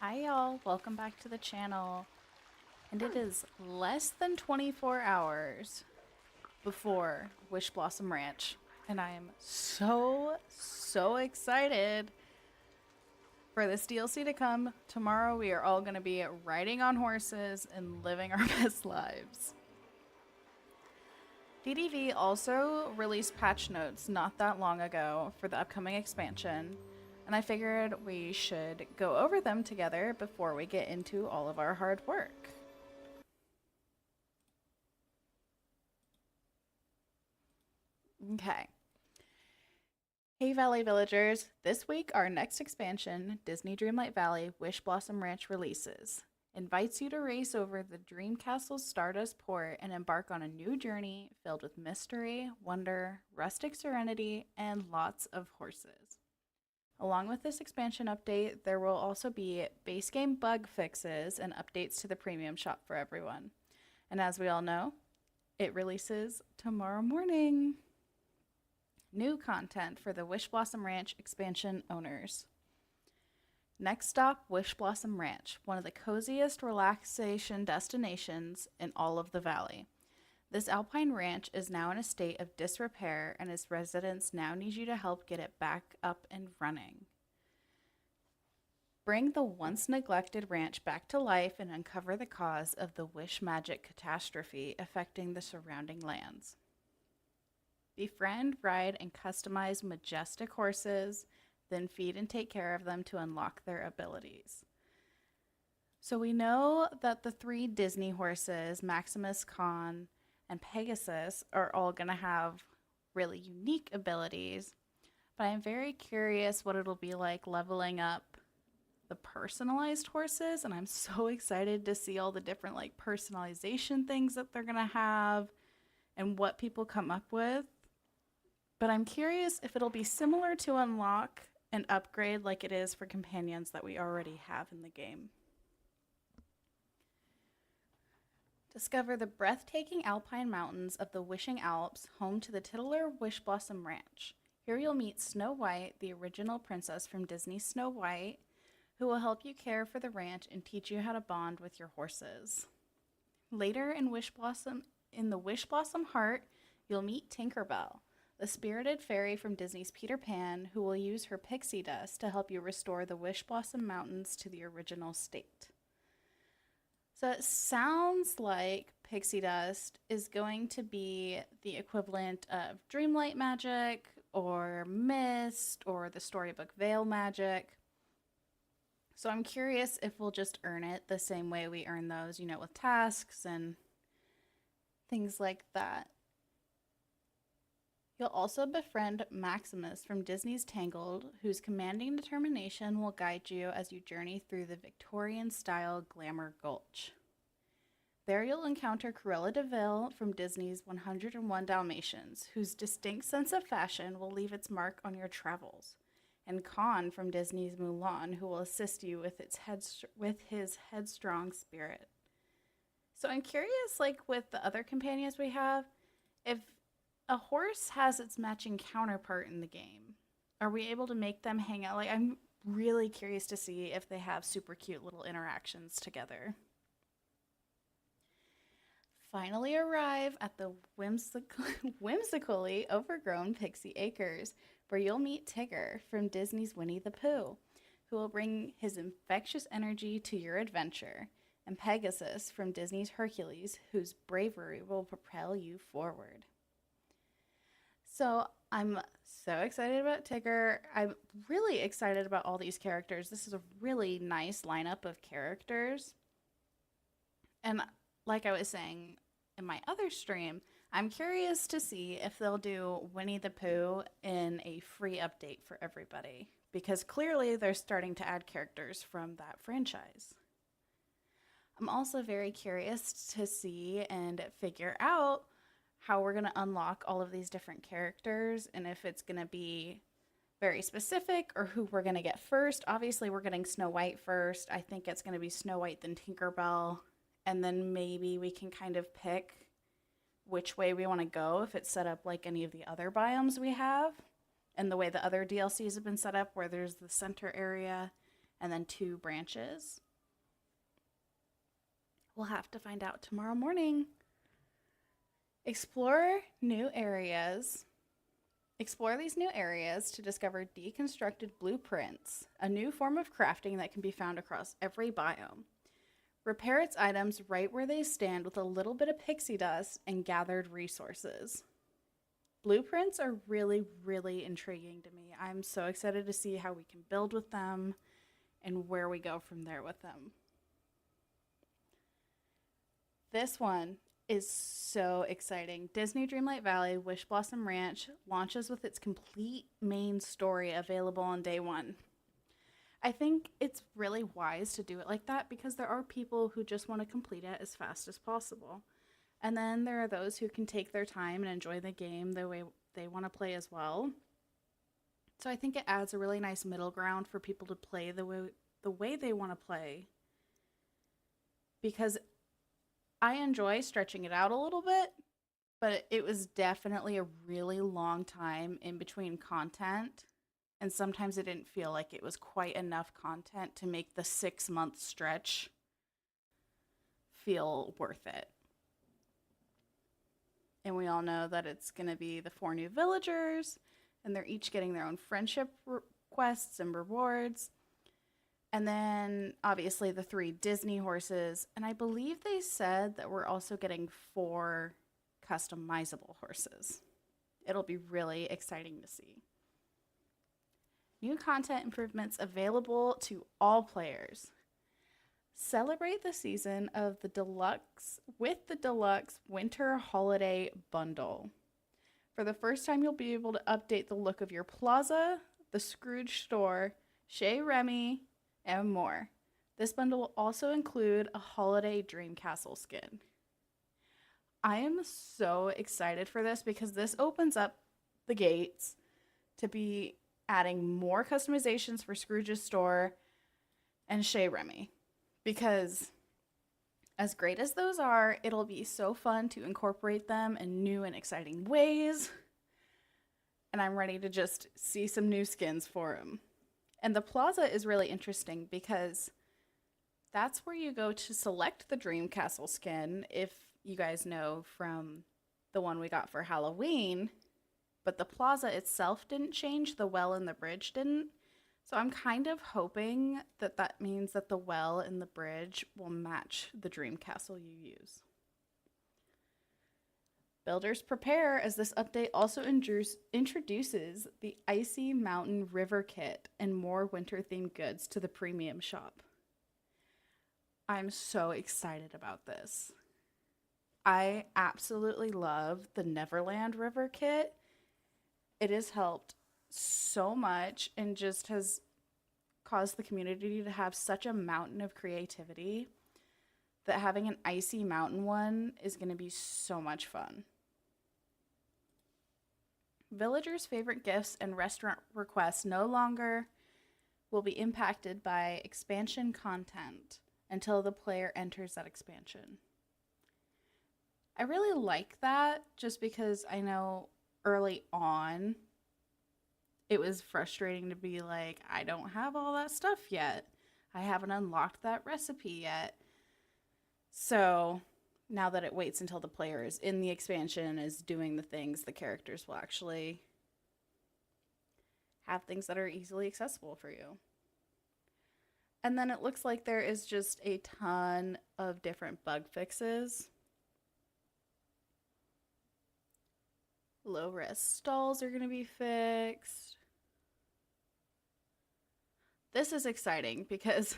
Hi y'all, welcome back to the channel. And it is less than 24 hours before Wishblossom Ranch. And I am so excited for this DLC to come. Tomorrow we are all going to be riding on horses and living our best lives. DDV also released patch notes not that long ago for the upcoming expansion, and I figured we should go over them together before we get into all of our hard work. Okay. Hey Valley Villagers, this week our next expansion, Disney Dreamlight Valley Wishblossom Ranch releases. Invites you to race over the Dream Castle's Stardust Port and embark on a new journey filled with mystery, wonder, rustic serenity, and lots of horses. Along with this expansion update, there will also be base game bug fixes and updates to the premium shop for everyone. And as we all know, it releases tomorrow morning. New content for the Wishblossom Ranch expansion owners. Next stop, Wishblossom Ranch, one of the coziest relaxation destinations in all of the valley. This alpine ranch is now in a state of disrepair, and its residents now need you to help get it back up and running. Bring the once neglected ranch back to life and uncover the cause of the wish magic catastrophe affecting the surrounding lands. Befriend, ride, and customize majestic horses, then feed and take care of them to unlock their abilities. So we know that the three Disney horses, Maximus, Con, and Pegasus, are all going to have really unique abilities, but I'm very curious what it'll be like leveling up the personalized horses, and I'm so excited to see all the different like personalization things that they're going to have and what people come up with. But I'm curious if it'll be similar to unlock and upgrade like it is for companions that we already have in the game. Discover the breathtaking alpine mountains of the Wishing Alps, home to the titular Wishblossom Ranch. Here you'll meet Snow White, the original princess from Disney's Snow White, who will help you care for the ranch and teach you how to bond with your horses. Later in the Wishblossom Heart, you'll meet Tinkerbell, the spirited fairy from Disney's Peter Pan, who will use her pixie dust to help you restore the Wishblossom Mountains to the original state. So it sounds like pixie dust is going to be the equivalent of Dreamlight magic or mist or the storybook veil magic. So I'm curious if we'll just earn it the same way we earn those, with tasks and things like that. You'll also befriend Maximus from Disney's Tangled, whose commanding determination will guide you as you journey through the Victorian-style Glamour Gulch. There you'll encounter Cruella de Vil from Disney's 101 Dalmatians, whose distinct sense of fashion will leave its mark on your travels, and Khan from Disney's Mulan, who will assist you with his headstrong spirit. So I'm curious, like with the other companions we have, if a horse has its matching counterpart in the game, are we able to make them hang out? Like, I'm really curious to see if they have super cute little interactions together. Finally arrive at the whimsically overgrown Pixie Acres, where you'll meet Tigger from Disney's Winnie the Pooh, who will bring his infectious energy to your adventure, and Pegasus from Disney's Hercules, whose bravery will propel you forward. So I'm so excited about Tigger. I'm really excited about all these characters. This is a really nice lineup of characters. And like I was saying in my other stream, I'm curious to see if they'll do Winnie the Pooh in a free update for everybody, because clearly they're starting to add characters from that franchise. I'm also very curious to see and figure out how we're going to unlock all of these different characters and if it's going to be very specific or who we're going to get first. Obviously, we're getting Snow White first. I think it's going to be Snow White, then Tinkerbell, and then maybe we can kind of pick which way we want to go if it's set up like any of the other biomes we have and the way the other DLCs have been set up, where there's the center area and then 2 branches. We'll have to find out tomorrow morning. Explore these new areas to discover deconstructed blueprints, a new form of crafting that can be found across every biome. Repair its items right where they stand with a little bit of pixie dust and gathered resources. Blueprints are really, really intriguing to me. I'm so excited to see how we can build with them and where we go from there with them. This one is so exciting. Disney Dreamlight Valley Wishblossom Ranch launches with its complete main story available on day 1. I think it's really wise to do it like that because there are people who just want to complete it as fast as possible. And then there are those who can take their time and enjoy the game the way they want to play as well. So I think it adds a really nice middle ground for people to play the way they want to play. Because I enjoy stretching it out a little bit, but it was definitely a really long time in between content. And sometimes it didn't feel like it was quite enough content to make the 6-month stretch feel worth it. And we all know that it's going to be the 4 new villagers, and they're each getting their own friendship quests and rewards. And then, obviously, the 3 Disney horses. And I believe they said that we're also getting 4 customizable horses. It'll be really exciting to see. New content improvements available to all players. Celebrate the season of the deluxe with the deluxe winter holiday bundle. For the first time, you'll be able to update the look of your plaza, the Scrooge store, Chez Remy, and more. This bundle will also include a holiday dream castle skin. I am so excited for this because this opens up the gates to be adding more customizations for Scrooge's store and Chez Remy. Because as great as those are, it'll be so fun to incorporate them in new and exciting ways. And I'm ready to just see some new skins for them. And the plaza is really interesting because that's where you go to select the Dream Castle skin, if you guys know from the one we got for Halloween. But the plaza itself didn't change, the well and the bridge didn't. So I'm kind of hoping that that means that the well and the bridge will match the Dream Castle you use. Builders prepare, as this update also introduces the Icy Mountain River Kit and more winter-themed goods to the premium shop. I'm so excited about this. I absolutely love the Neverland River Kit. It has helped so much and just has caused the community to have such a mountain of creativity that having an icy mountain one is going to be so much fun. Villagers' favorite gifts and restaurant requests no longer will be impacted by expansion content until the player enters that expansion. I really like that just because I know early on it was frustrating to be like, I don't have all that stuff yet. I haven't unlocked that recipe yet. So now that it waits until the player is in the expansion and is doing the things, the characters will actually have things that are easily accessible for you. And then it looks like there is just a ton of different bug fixes. Low-res stalls are going to be fixed. This is exciting because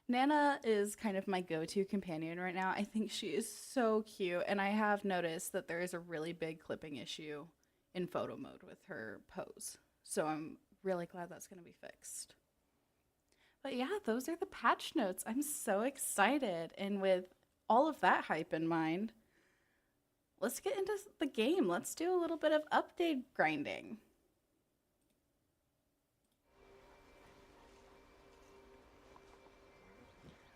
Nana is kind of my go-to companion right now. I think she is so cute, and I have noticed that there is a really big clipping issue in photo mode with her pose. So I'm really glad that's going to be fixed. But yeah, those are the patch notes. I'm so excited. And with all of that hype in mind, let's get into the game. Let's do a little bit of update grinding.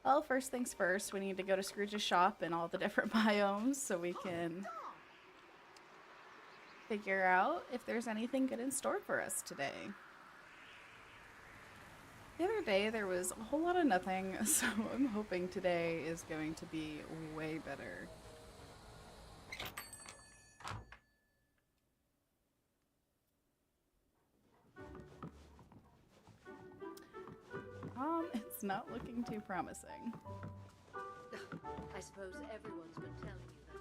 Well, first things first, we need to go to Scrooge's shop and all the different biomes so we can figure out if there's anything good in store for us today. The other day there was a whole lot of nothing, so I'm hoping today is going to be way better. It's not looking too promising. I suppose everyone's been telling you that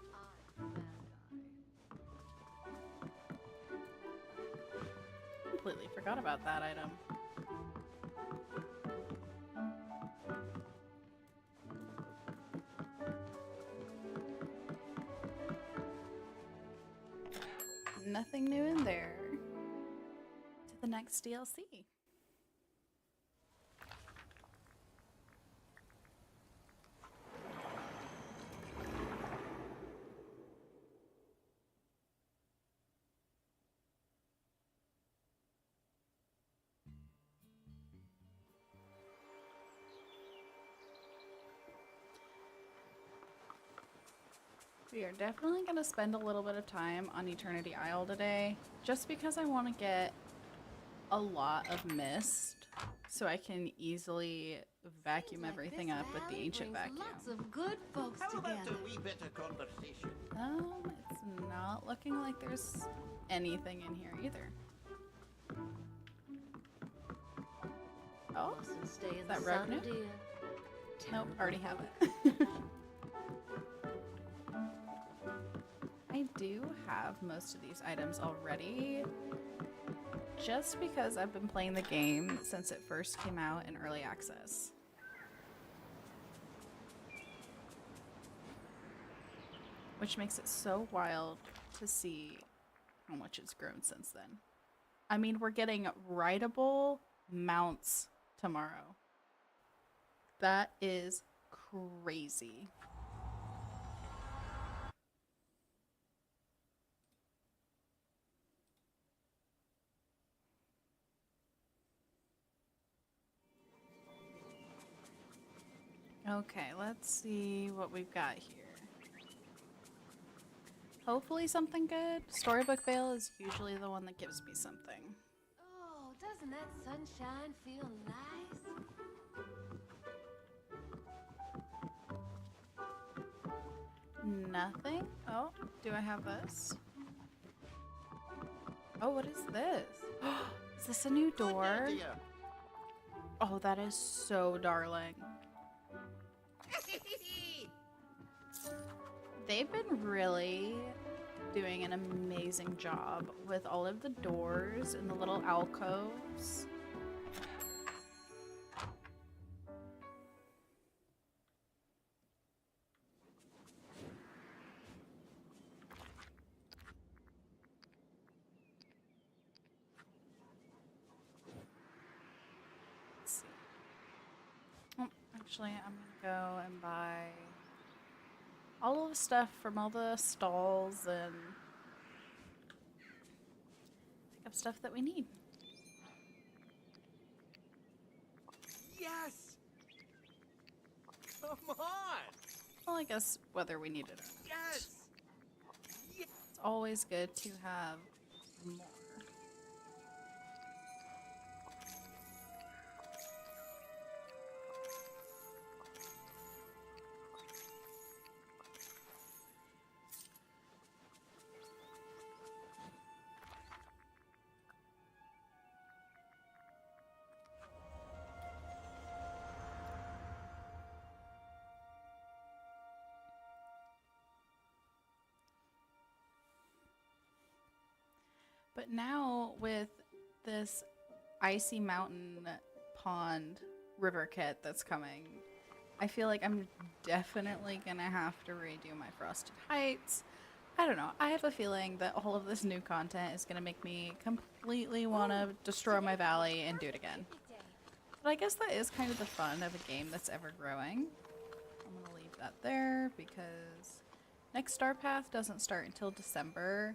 I'm the bad guy. Completely forgot about that item. Nothing new in there. To the next DLC. We are definitely going to spend a little bit of time on Eternity Isle today, just because I want to get a lot of mist so I can easily vacuum everything up with the ancient vacuum. Lots of good folks How together. about a wee bit of conversation? It's not looking like there's anything in here either. Oh, Mustn't stay in is the that sun, revenue? dear. Nope, Terrible. already have it. I do have most of these items already, just because I've been playing the game since it first came out in early access. Which makes it so wild to see how much it's grown since then. I mean, we're getting rideable mounts tomorrow. That is crazy. Okay, let's see what we've got here. Hopefully something good. Storybook Veil is usually the one that gives me something. Oh, doesn't that sunshine feel nice? Nothing? Oh, do I have this? Oh, what is this? Is this a new door? Good idea. Oh, that is so darling. They've been really doing an amazing job with all of the doors and the little alcoves. Let's see. Oh, actually, I'm gonna go and buy all of the stuff from all the stalls and pick up stuff that we need. Yes! Come on! Well, I guess whether we need it or not. Yes! It's always good to have more. But now with this icy mountain pond river kit that's coming, I feel like I'm definitely gonna have to redo my Frosted Heights. I don't know. I have a feeling that all of this new content is gonna make me completely want to destroy my valley and do it again. But I guess that is kind of the fun of a game that's ever growing. I'm gonna leave that there because next Star Path doesn't start until December.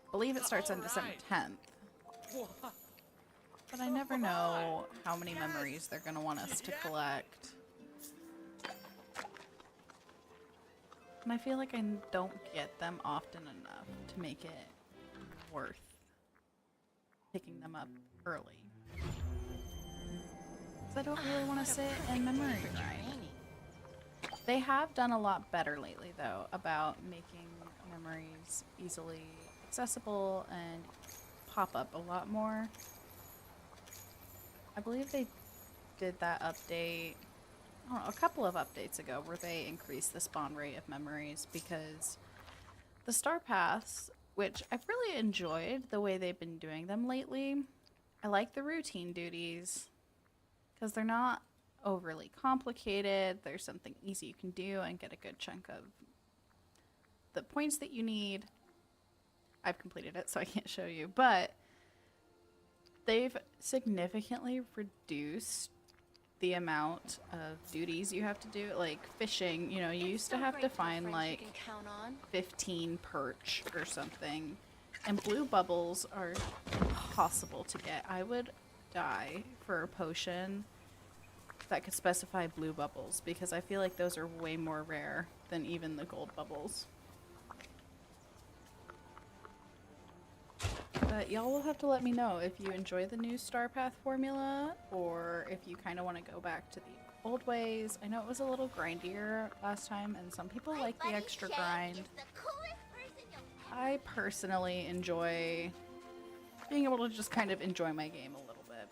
I believe it starts on December 10th. But I never know how many memories they're going to want us to collect. And I feel like I don't get them often enough to make it worth picking them up early. 'Cause I don't really want to sit and memory grind. They have done a lot better lately, though, about making memories easily accessible and pop up a lot more. I believe they did that update, I don't know, a couple of updates ago where they increased the spawn rate of memories because the star paths, which I've really enjoyed the way they've been doing them lately. I like the routine duties because they're not overly complicated. There's something easy you can do and get a good chunk of the points that you need. I've completed it, so I can't show you, but they've significantly reduced the amount of duties you have to do. Like fishing, you know, you used to have to find like 15 perch or something, and blue bubbles are impossible to get. I would die for a potion that could specify blue bubbles because I feel like those are way more rare than even the gold bubbles. But y'all will have to let me know if you enjoy the new Star Path formula or if you kind of want to go back to the old ways. I know it was a little grindier last time and some people like the extra grind. I personally enjoy being able to just kind of enjoy my game a little bit.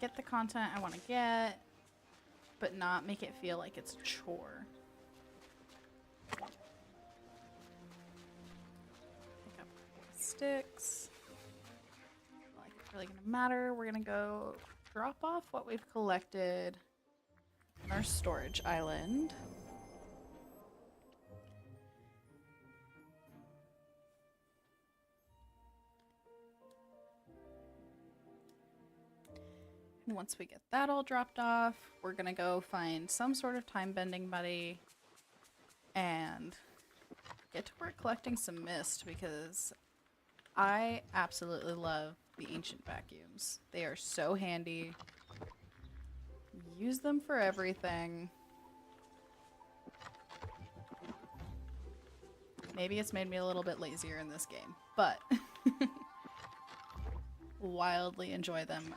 Get the content I want to get, but not make it feel like it's a chore. Sticks. Not like it's really gonna matter. We're gonna go drop off what we've collected on our storage island. And once we get that all dropped off, we're gonna go find some sort of time bending buddy and get to work collecting some mist because I absolutely love the ancient vacuums. They are so handy. Use them for everything. Maybe it's made me a little bit lazier in this game, but wildly enjoy them.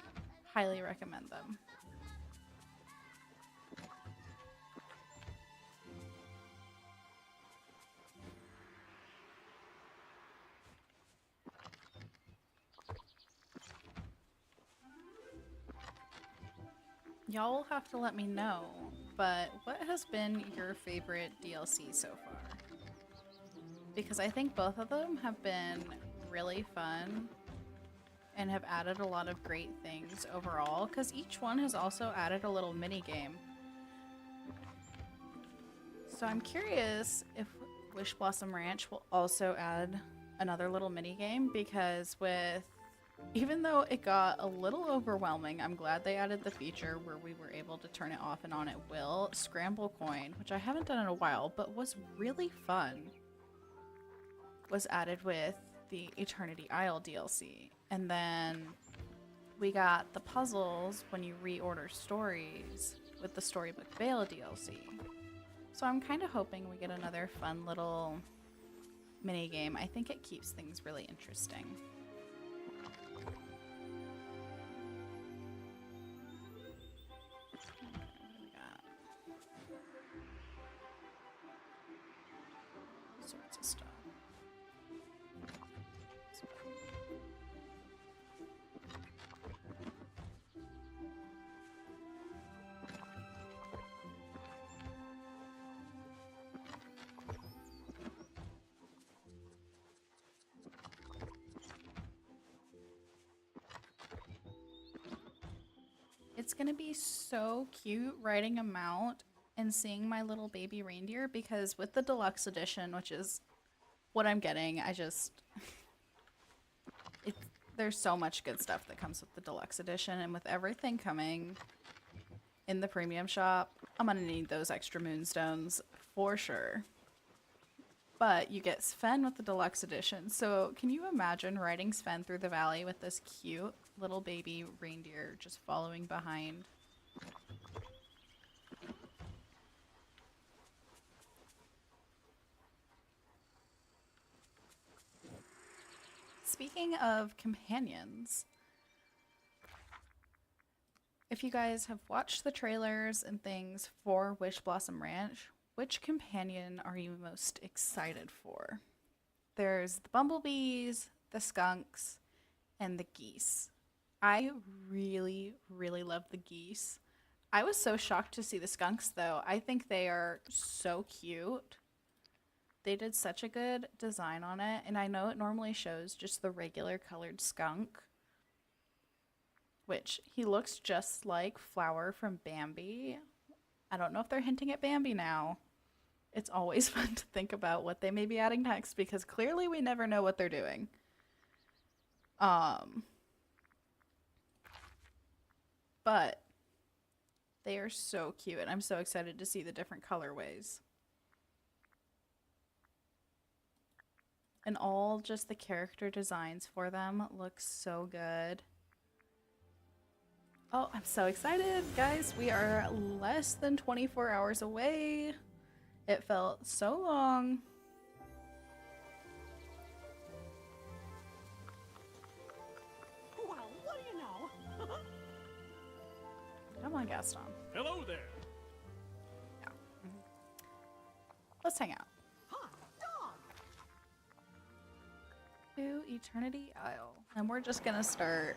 Highly recommend them. Y'all will have to let me know, but what has been your favorite DLC so far? Because I think both of them have been really fun and have added a lot of great things overall, because each one has also added a little mini game. So I'm curious if Wishblossom Ranch will also add another little mini game, because even though it got a little overwhelming, I'm glad they added the feature where we were able to turn it off and on at will. Scramble Coin, which I haven't done in a while, but was really fun, was added with the Eternity Isle DLC. And then we got the puzzles when you reorder stories with the Storybook Vale DLC. So I'm kind of hoping we get another fun little mini game. I think it keeps things really interesting. Sorts of stuff. It's gonna be so cute writing a mount and seeing my little baby reindeer, because with the deluxe edition, which is what I'm getting, there's so much good stuff that comes with the deluxe edition, and with everything coming in the premium shop, I'm gonna need those extra moonstones for sure. But you get Sven with the deluxe edition, so can you imagine riding Sven through the valley with this cute little baby reindeer just following behind? Speaking of companions, If you guys have watched the trailers and things for Wishblossom Ranch, which companion are you most excited for? There's the bumblebees, the skunks, and the geese. I really, really love the geese. I was so shocked to see the skunks, though. I think they are so cute. They did such a good design on it, and I know it normally shows just the regular colored skunk, which he looks just like Flower from Bambi. I don't know if they're hinting at Bambi now. It's always fun to think about what they may be adding next because clearly we never know what they're doing. But they are so cute, and I'm so excited to see the different colorways. And all just the character designs for them look so good. Oh, I'm so excited, guys. We are less than 24 hours away. It felt so long. Well, what do you know? Come on, Gaston. Hello there. Yeah. Let's hang out. Hot dog! To Eternity Isle. And we're just gonna start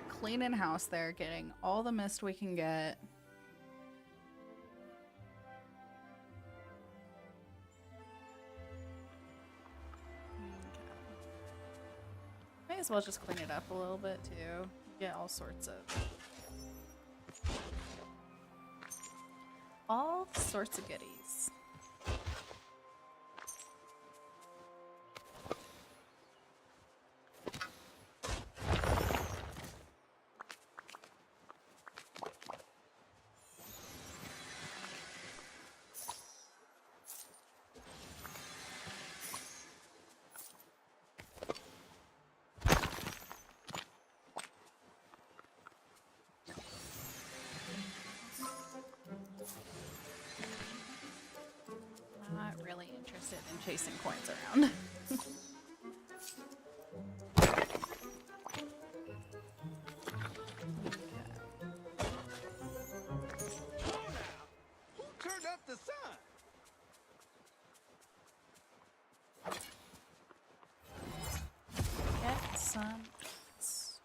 cleaning house there, getting all the mist we can get. May as well just clean it up a little bit too. Get all sorts of goodies. Not really interested in chasing coins around. Who turned up the sun? Get some mist.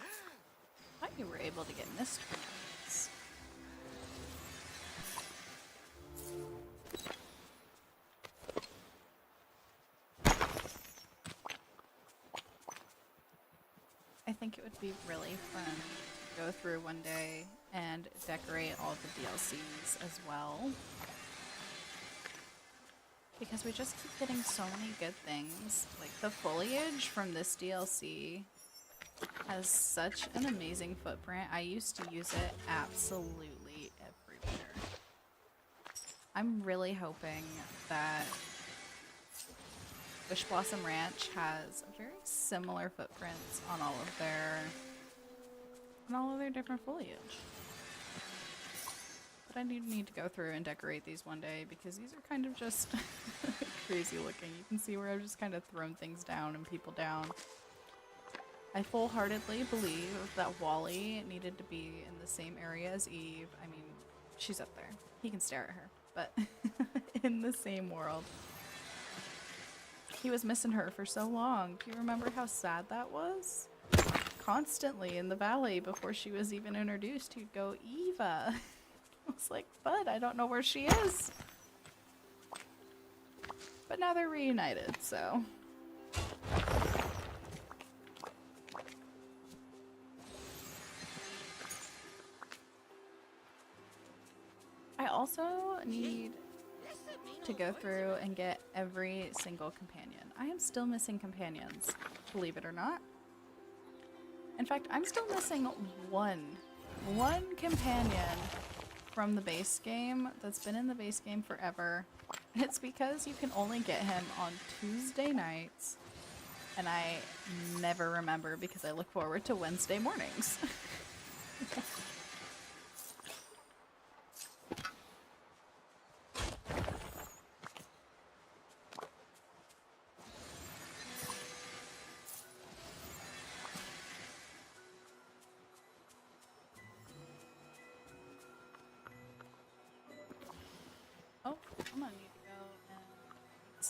I thought you were able to get mist from this. I think it would be really fun to go through one day and decorate all the DLCs as well. Because we just keep getting so many good things. Like the foliage from this DLC has such an amazing footprint. I used to use it absolutely everywhere. I'm really hoping that Wishblossom Ranch has very similar footprints on all of their different foliage. But I do need to go through and decorate these one day because these are kind of just crazy looking. You can see where I've just kind of thrown things down and people down. I full-heartedly believe that Wally needed to be in the same area as Eve. I mean, she's up there. He can stare at her, but in the same world. He was missing her for so long. Do you remember how sad that was? Constantly in the valley before she was even introduced, he'd go, Eva. I was like, bud, I don't know where she is. But now they're reunited, so. I also need to go through and get every single companion. I am still missing companions, believe it or not. In fact, I'm still missing one companion from the base game that's been in the base game forever. And it's because you can only get him on Tuesday nights. And I never remember because I look forward to Wednesday mornings.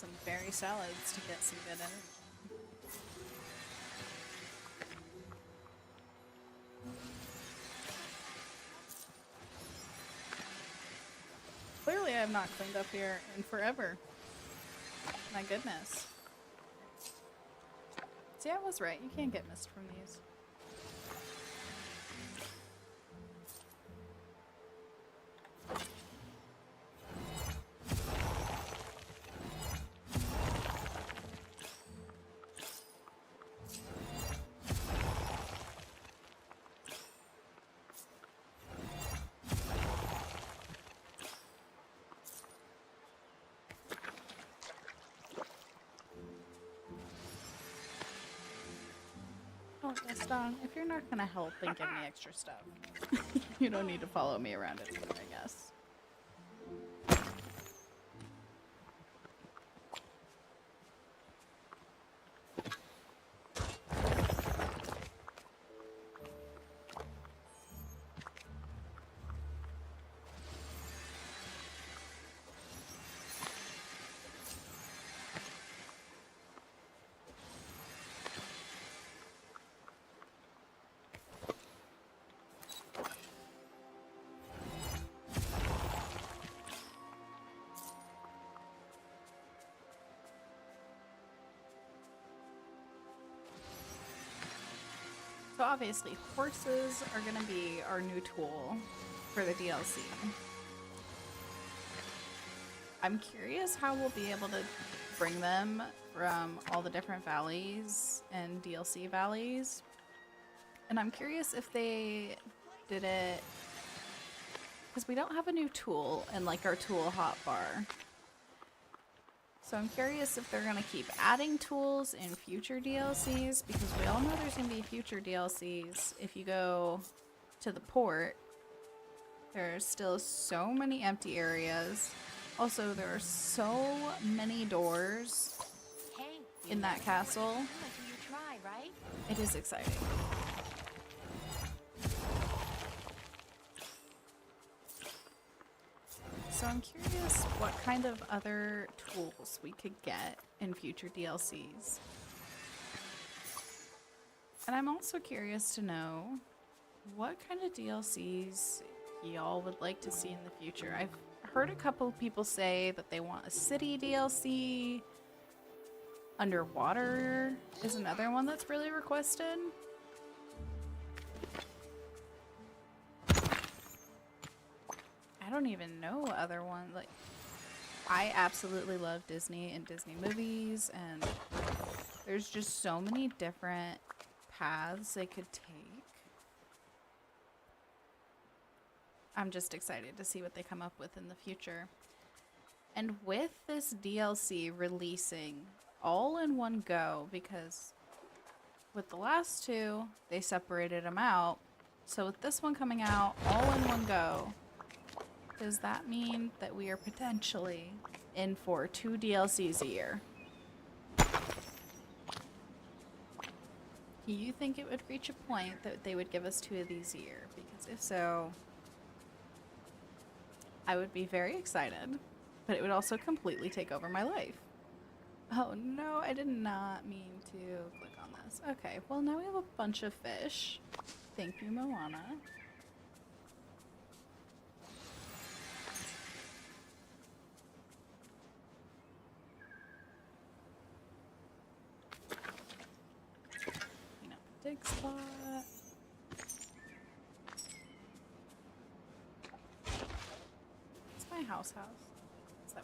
some berry salads to get some good energy. Clearly I have not cleaned up here in forever. My goodness. See, I was right. You can't get mist from these. Oh, Gaston, if you're not gonna help and give me extra stuff, you don't need to follow me around anymore, I guess. So obviously, horses are going to be our new tool for the DLC. I'm curious how we'll be able to bring them from all the different valleys and DLC valleys. And I'm curious if they did it... because we don't have a new tool in like our tool hotbar. So I'm curious if they're going to keep adding tools in future DLCs, because we all know there's going to be future DLCs. If you go to the port, there's still so many empty areas. Also, there are so many doors in that castle. You try, right? It is exciting. So I'm curious what kind of other tools we could get in future DLCs. And I'm also curious to know what kind of DLCs y'all would like to see in the future. I've heard a couple of people say that they want a city DLC. Underwater is another one that's really requested. I don't even know other ones. Like, I absolutely love Disney and Disney movies, and there's just so many different paths they could take. I'm just excited to see what they come up with in the future. And with this DLC releasing all in one go, because with the last two, they separated them out. So with this one coming out all in one go, does that mean that we are potentially in for 2 DLCs a year? Do you think it would reach a point that they would give us 2 of these a year? Because if so, I would be very excited, but it would also completely take over my life. Oh no, I did not mean to click on this. Okay, well now we have a bunch of fish. Thank you, Moana. Dig spot. It's my house. So,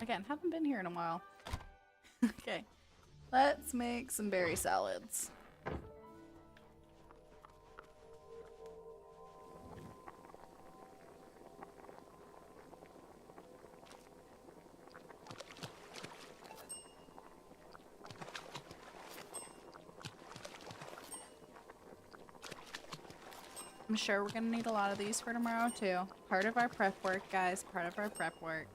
again, haven't been here in a while. Okay, let's make some berry salads. I'm sure we're gonna need a lot of these for tomorrow too. Part of our prep work, guys. Part of our prep work.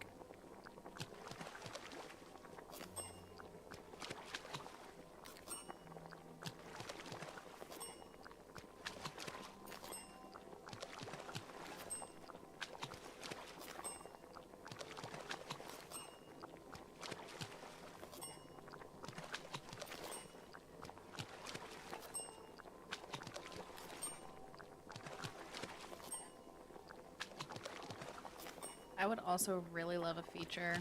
I would also really love a feature.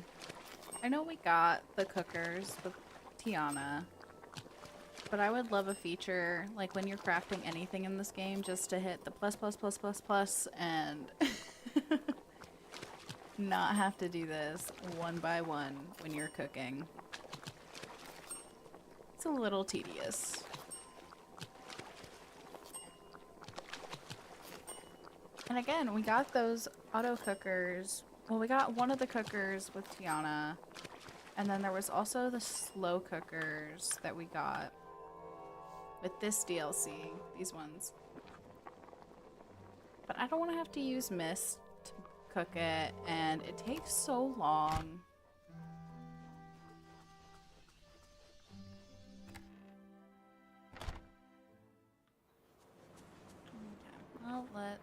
I know we got the cookers with Tiana, but I would love a feature, like when you're crafting anything in this game, just to hit the plus, plus, plus, plus, plus, and not have to do this one by one when you're cooking. It's a little tedious. And again, we got those auto cookers. Well, we got one of the cookers with Tiana, and then there was also the slow cookers that we got with this DLC, these ones. But I don't want to have to use mist to cook it, and it takes so long. Okay, well, let's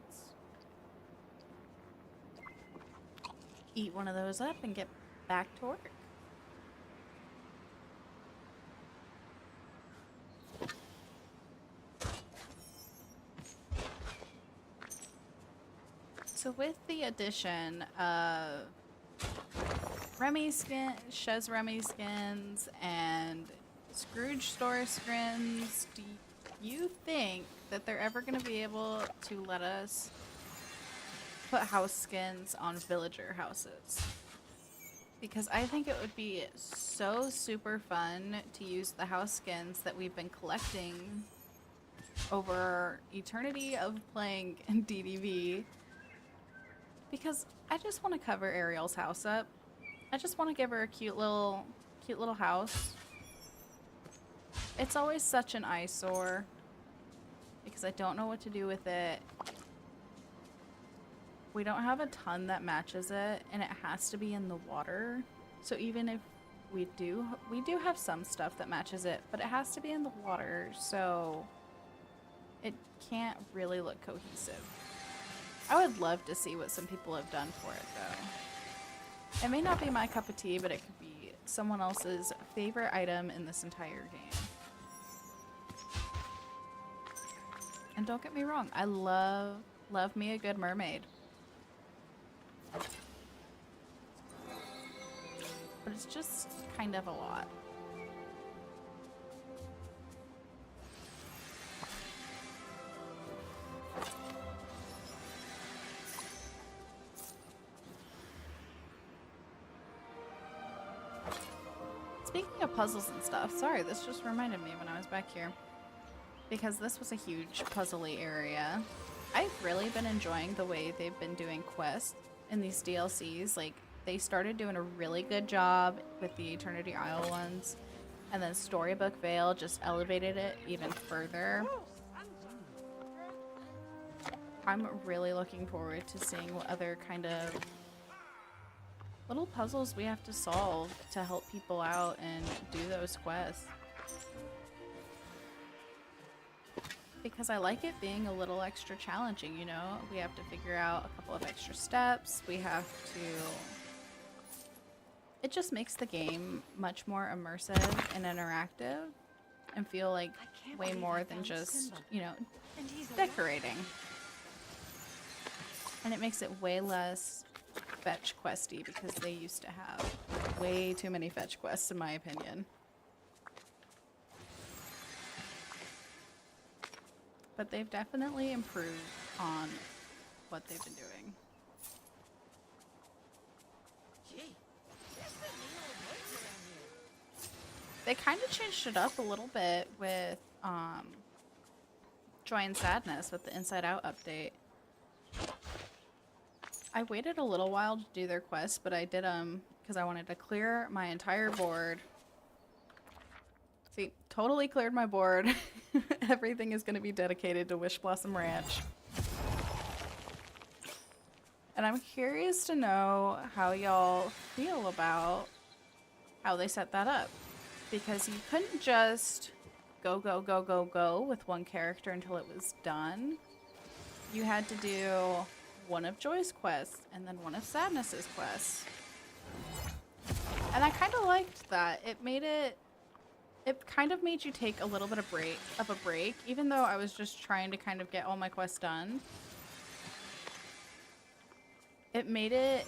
eat one of those up and get back to work. So with the addition of Shez Remy skins and Scrooge store skins, do you think that they're ever going to be able to let us put house skins on villager houses? Because I think it would be so super fun to use the house skins that we've been collecting over eternity of playing in DDV. Because I just want to cover Ariel's house up. I just want to give her a cute little house. It's always such an eyesore because I don't know what to do with it. We don't have a ton that matches it, and it has to be in the water. So even if we do have some stuff that matches it, but it has to be in the water, so it can't really look cohesive. I would love to see what some people have done for it, though. It may not be my cup of tea, but it could be someone else's favorite item in this entire game. And don't get me wrong, I love me a good mermaid. But it's just kind of a lot. Speaking of puzzles and stuff, sorry, this just reminded me when I was back here. Because this was a huge puzzly area. I've really been enjoying the way they've been doing quests in these DLCs. Like, they started doing a really good job with the Eternity Isle ones. And then Storybook Vale just elevated it even further. I'm really looking forward to seeing what other kind of little puzzles we have to solve to help people out and do those quests. Because I like it being a little extra challenging, you know? We have to figure out a couple of extra steps. We have to... It just makes the game much more immersive and interactive and feel like way more than just, you know, decorating. And it makes it way less fetch questy because they used to have way too many fetch quests in my opinion. But they've definitely improved on what they've been doing. They kind of changed it up a little bit with Joy and Sadness with the Inside Out update. I waited a little while to do their quests, but I did them because I wanted to clear my entire board. See, totally cleared my board. Everything is going to be dedicated to Wishblossom Ranch. And I'm curious to know how y'all feel about how they set that up. Because you couldn't just go, go, go, go, go with one character until it was done. You had to do one of Joy's quests and then one of Sadness's quests. And I kind of liked that. It kind of made you take a little bit of a break, even though I was just trying to kind of get all my quests done. It made it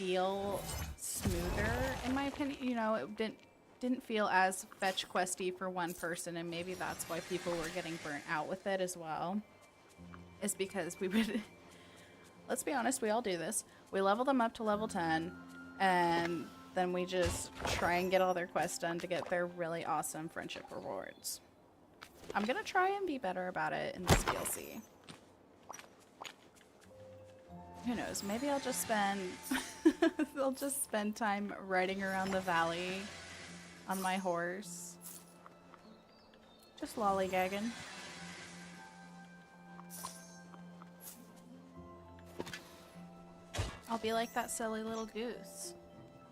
feel smoother, in my opinion. You know, it didn't feel as fetch questy for one person, and maybe that's why people were getting burnt out with it as well. Is because we would, let's be honest, we all do this. We level them up to level 10, and then we just try and get all their quests done to get their really awesome friendship rewards. I'm gonna try and be better about it in this DLC. Who knows? Maybe I'll just spend I'll just spend time riding around the valley on my horse. Just lollygagging. I'll be like that silly little goose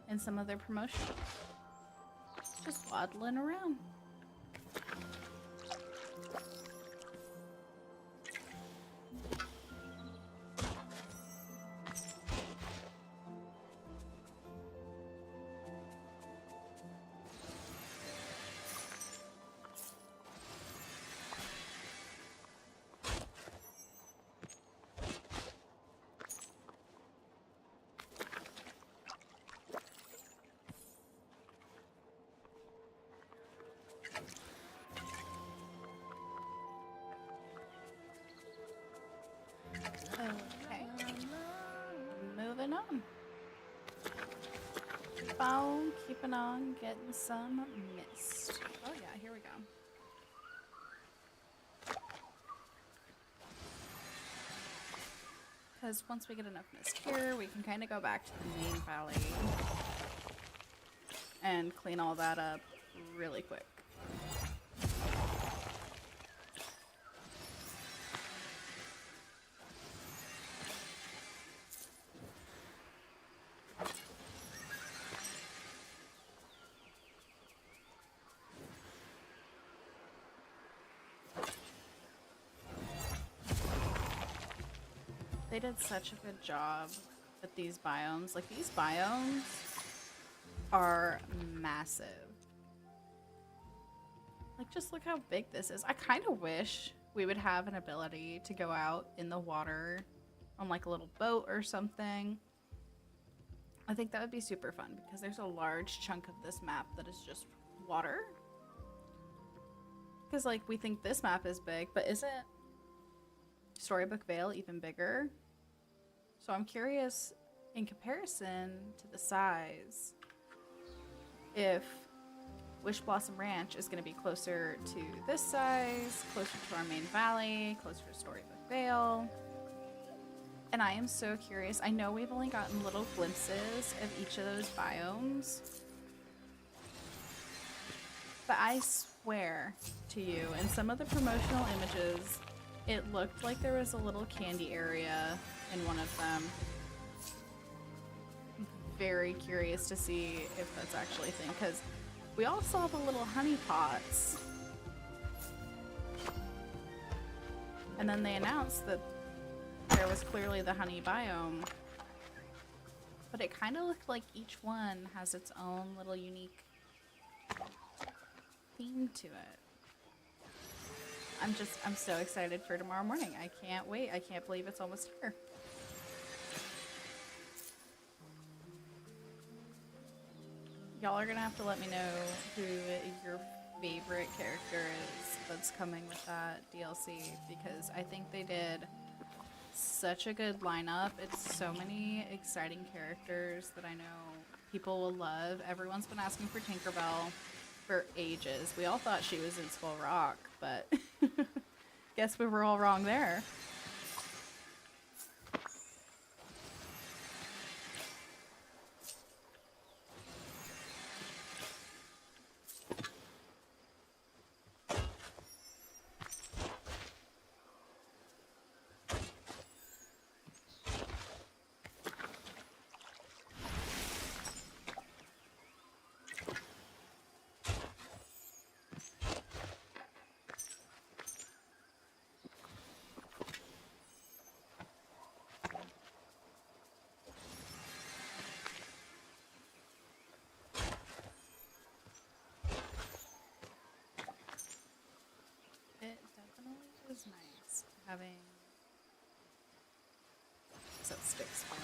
in some of their promotions. Just waddling around. Okay. Moving on. Keeping on, getting some mist. Oh yeah, here we go. Because once we get enough mist here, we can kind of go back to the main valley and clean all that up really quick. They did such a good job with these biomes. Like, these biomes are massive. Like, just look how big this is. I kind of wish we would have an ability to go out in the water on like a little boat or something. I think that would be super fun because there's a large chunk of this map that is just water. Because like we think this map is big, but isn't Storybook Vale even bigger? So I'm curious, in comparison to the size, if Wishblossom Ranch is going to be closer to this size, closer to our main valley, closer to Storybook Vale. And I am so curious. I know we've only gotten little glimpses of each of those biomes, but I swear to you, in some of the promotional images, it looked like there was a little candy area in one of them. Very curious to see if that's actually a thing, because we all saw the little honey pots. And then they announced that there was clearly the honey biome. But it kind of looked like each one has its own little unique theme to it. I'm so excited for tomorrow morning. I can't wait. I can't believe it's almost here. Y'all are gonna have to let me know who your favorite character is that's coming with that DLC, because I think they did such a good lineup. It's so many exciting characters that I know people will love. Everyone's been asking for Tinkerbell for ages. We all thought she was in Skull Rock, but guess we were all wrong there. It definitely was nice having some sticks falling.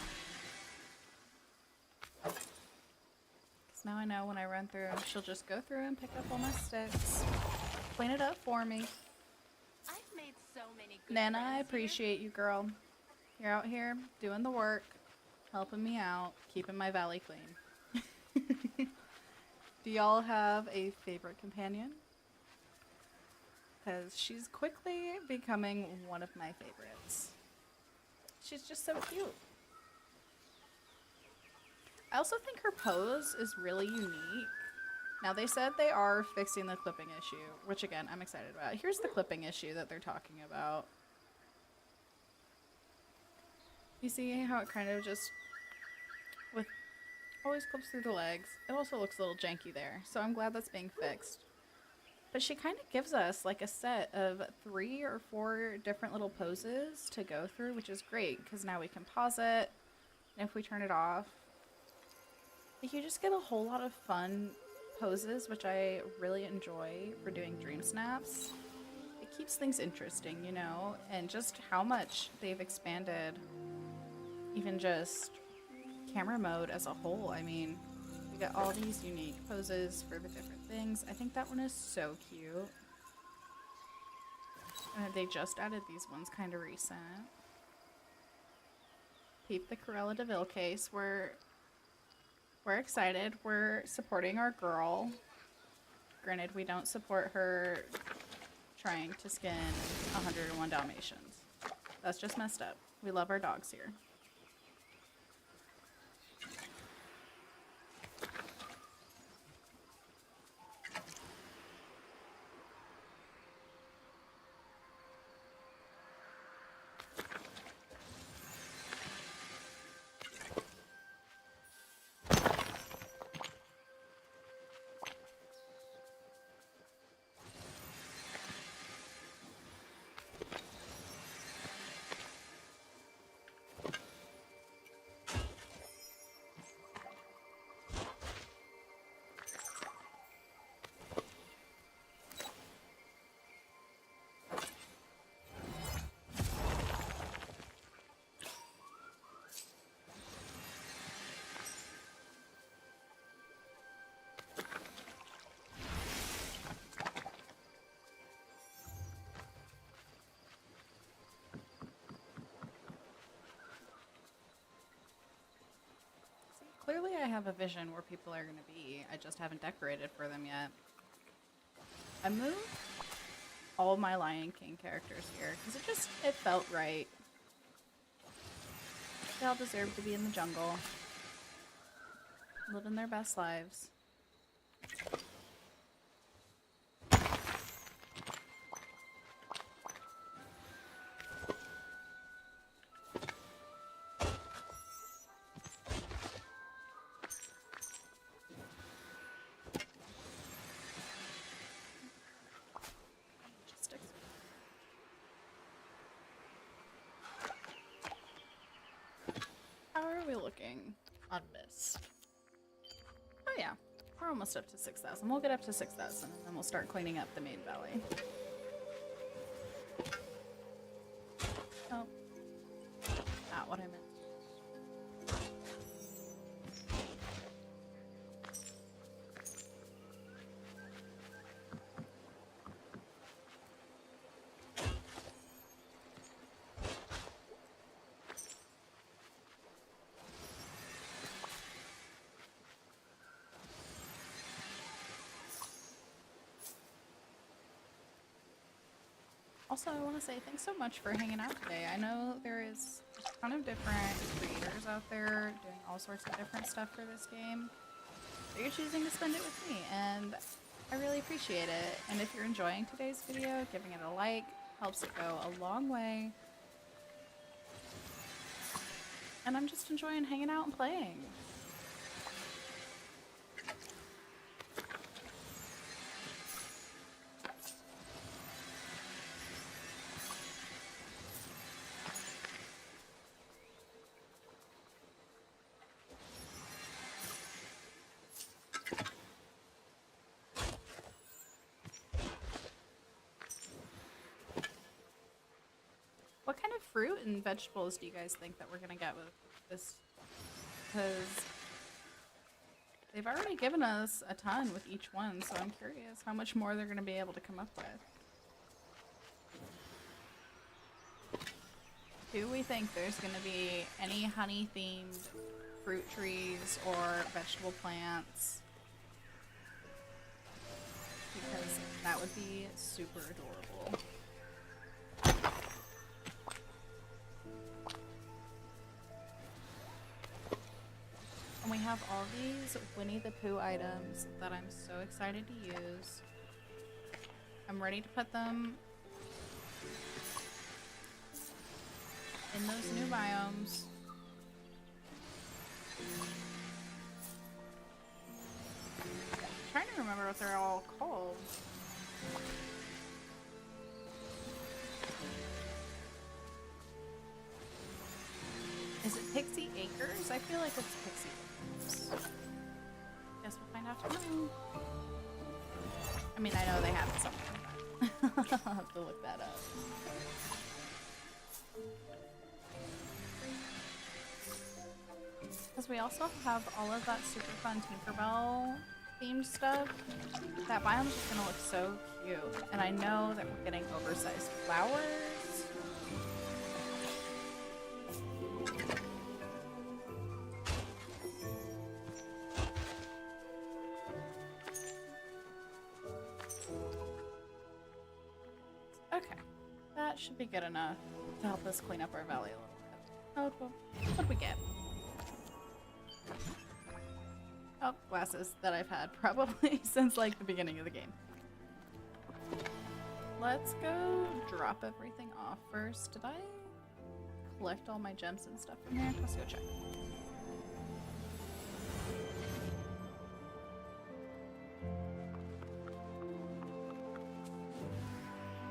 Now I know when I run through, she'll just go through and pick up all my sticks, clean it up for me. I've made so many good Nana, friends I here. appreciate you, girl. You're out here doing the work, helping me out, keeping my valley clean. Do y'all have a favorite companion? Because she's quickly becoming one of my favorites. She's just so cute. I also think her pose is really unique. Now, they said they are fixing the clipping issue, which again, I'm excited about. Here's the clipping issue that they're talking about. You see how it kind of just always clips through the legs. It also looks a little janky there, so I'm glad that's being fixed. But she kind of gives us like a set of 3 or 4 different little poses to go through, which is great because now we can pause it. And if we turn it off, you just get a whole lot of fun poses, which I really enjoy for doing dream snaps. It keeps things interesting, you know, and just how much they've expanded even just camera mode as a whole. I mean, we got all these unique poses for the different things. I think that one is so cute. They just added these ones kind of recent. Peep the Cruella de Vil case. We're excited. We're supporting our girl. Granted, we don't support her trying to skin 101 Dalmatians. That's just messed up. We love our dogs here. Clearly I have a vision where people are going to be. I just haven't decorated for them yet. I moved all my Lion King characters here because it felt right. They all deserve to be in the jungle, living their best lives. How are we looking on this? Oh yeah, we're almost up to 6,000. We'll get up to 6,000 and then we'll start cleaning up the main valley. Oh, not what I meant. Also, I want to say thanks so much for hanging out today. I know there is a ton of different creators out there doing all sorts of different stuff for this game. But you're choosing to spend it with me, and I really appreciate it. And if you're enjoying today's video, giving it a like helps it go a long way. And I'm just enjoying hanging out and playing. What kind of fruit and vegetables do you guys think that we're gonna get with this? Because They've already given us a ton with each one, so I'm curious how much more they're going to be able to come up with. Do we think there's going to be any honey-themed fruit trees or vegetable plants? Because that would be super adorable. And we have all these Winnie the Pooh items that I'm so excited to use. I'm ready to put them in those new biomes. I'm trying to remember what they're all called. Is it Pixie Acres? I feel like it's Pixie Acres. Guess we'll find out tomorrow. I mean, I know they have it somewhere, but I'll have to look that up. Because we also have all of that super fun Tinkerbell themed stuff. That biome's just gonna look so cute. And I know that we're getting oversized flowers. Okay, that should be good enough to help us clean up our valley a little bit. Oh, what'd we get? Oh, glasses that I've had probably since like the beginning of the game. Let's go drop everything off first. Did I collect all my gems and stuff from here? Let's go check.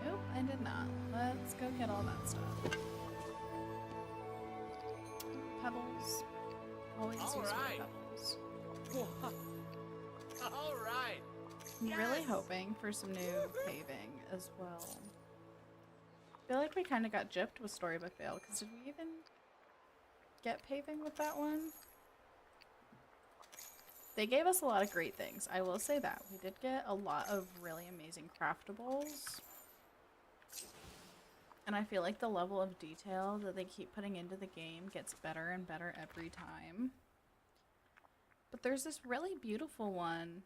Nope, I did not. Let's go get all that stuff. Pebbles. Always use more pebbles. All right. I'm really hoping for some new paving as well. I feel like we kind of got gypped with Storybook Vale, because did we even get paving with that one? They gave us a lot of great things, I will say that. We did get a lot of really amazing craftables. And I feel like the level of detail that they keep putting into the game gets better and better every time. But there's this really beautiful one.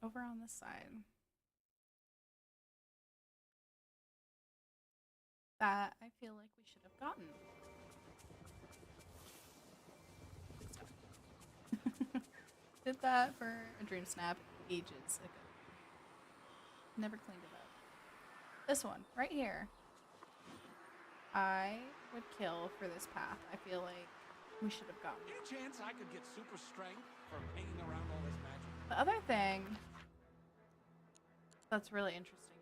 Over on this side. That I feel like we should have gotten. Did that for a Dream Snap ages ago. Never cleaned it up. This one, right here. I would kill for this path. I feel like we should have gotten. Any chance I could get super strength for hanging around all this magic? The other thing that's really interesting.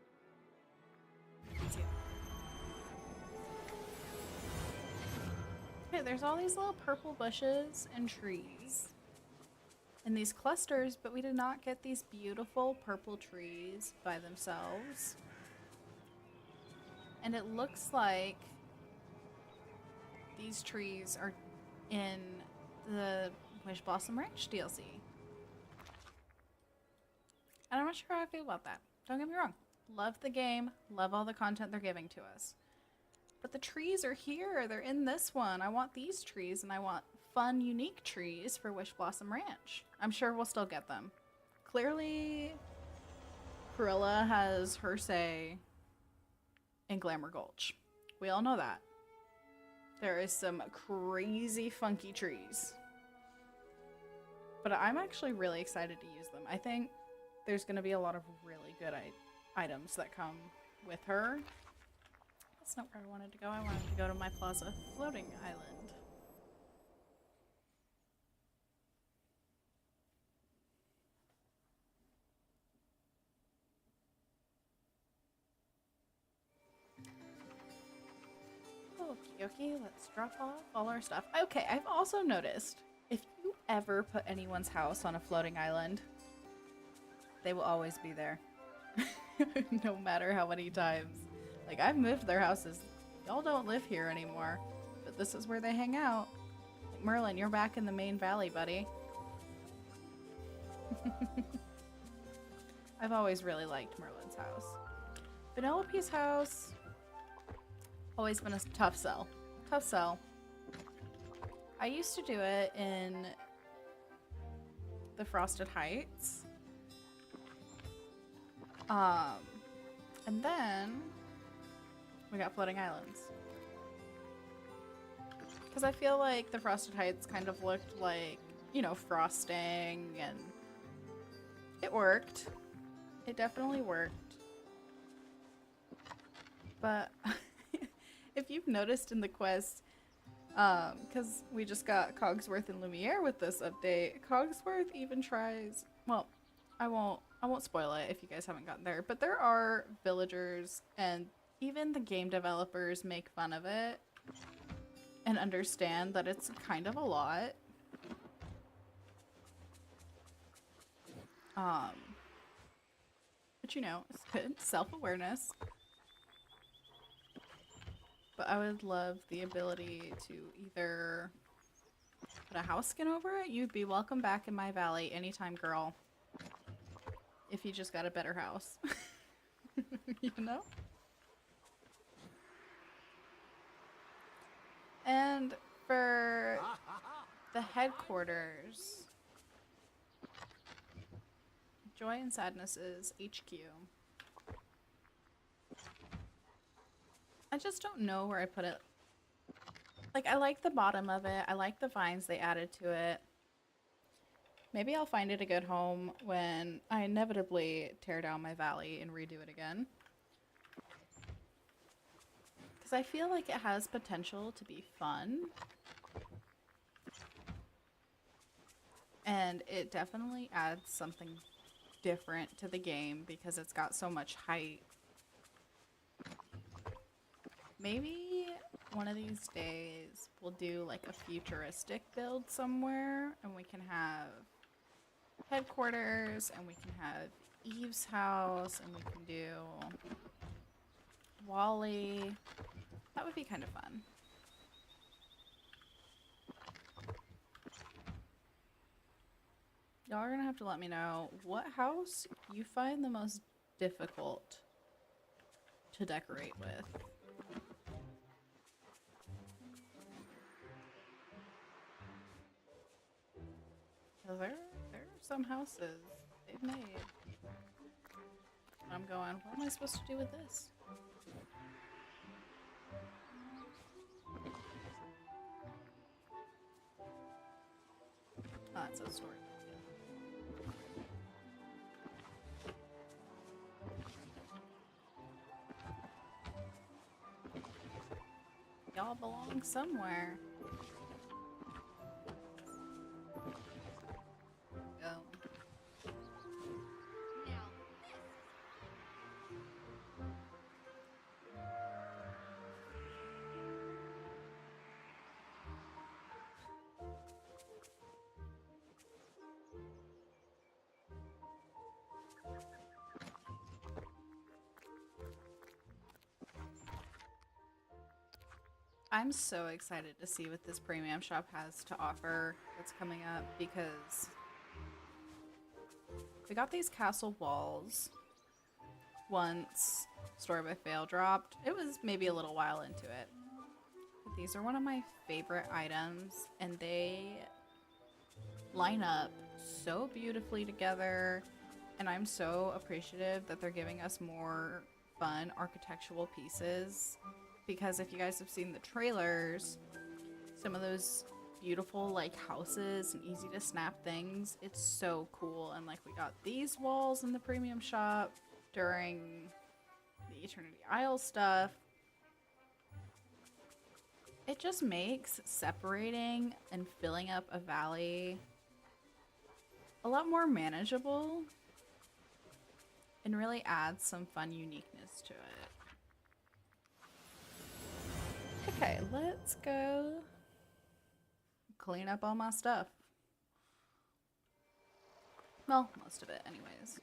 Okay, there's all these little purple bushes and trees in these clusters, but we did not get these beautiful purple trees by themselves. And it looks like these trees are in the Wishblossom Ranch DLC. And I'm not sure how I feel about that. Don't get me wrong. Love the game. Love all the content they're giving to us. But the trees are here. They're in this one. I want these trees, and I want fun, unique trees for Wishblossom Ranch. I'm sure we'll still get them. Clearly, Cruella has her say in Glamour Gulch. We all know that. There is some crazy funky trees. But I'm actually really excited to use them. I think there's going to be a lot of really good items that come with her. That's not where I wanted to go. I wanted to go to my Plaza floating island. Okie dokie, let's drop off all our stuff. Okay, I've also noticed, if you ever put anyone's house on a floating island, they will always be there. No matter how many times. Like, I've moved their houses. Y'all don't live here anymore. But but this is where they hang out. Like, Merlin, you're back in the main valley, buddy. I've always really liked Merlin's house. Penelope's house, always been a tough sell. Tough sell. I used to do it in the Frosted Heights. And then we got Floating Islands. Because I feel like the Frosted Heights kind of looked like, you know, frosting, and it worked. It definitely worked. But if you've noticed in the quest, because we just got Cogsworth and Lumiere with this update, Cogsworth even tries, well, I won't spoil it if you guys haven't gotten there, but there are villagers and even the game developers make fun of it and understand that it's kind of a lot. But you know, it's good self-awareness. But I would love the ability to either put a house skin over it. You'd be welcome back in my valley anytime, girl. If you just got a better house. You know? And for the headquarters, Joy and Sadness's HQ. I just don't know where I put it. Like, I like the bottom of it. I like the vines they added to it. Maybe I'll find it a good home when I inevitably tear down my valley and redo it again. Because I feel like it has potential to be fun. And it definitely adds something different to the game because it's got so much height. Maybe one of these days we'll do like a futuristic build somewhere and we can have headquarters and we can have Eve's house and we can do Wally. That would be kind of fun. Y'all are gonna have to let me know what house you find the most difficult to decorate with. There are some houses they've made. I'm going, what am I supposed to do with this? Oh, that's a story. Y'all belong somewhere. Go. Now, I'm so excited to see what this premium shop has to offer that's coming up because we got these castle walls once Story by Fail dropped. It was maybe a little while into it. But these are one of my favorite items and they line up so beautifully together and I'm so appreciative that they're giving us more fun architectural pieces. Because if you guys have seen the trailers, some of those beautiful like houses and easy to snap things, it's so cool. And like we got these walls in the premium shop during the Eternity Isle stuff. It just makes separating and filling up a valley a lot more manageable and really adds some fun uniqueness to it. Okay, let's go clean up all my stuff. Well, most of it anyways.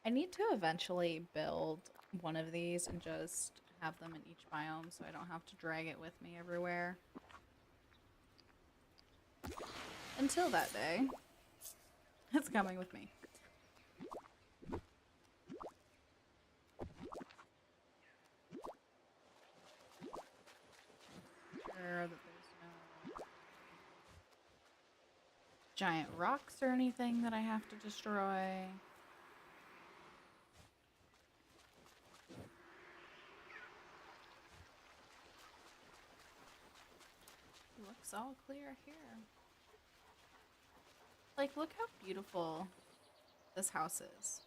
I need to eventually build one of these and just have them in each biome so I don't have to drag it with me everywhere. Until that day. It's coming with me. Sure that there's no giant rocks or anything that I have to destroy. Looks all clear here. Like, look how beautiful this house is.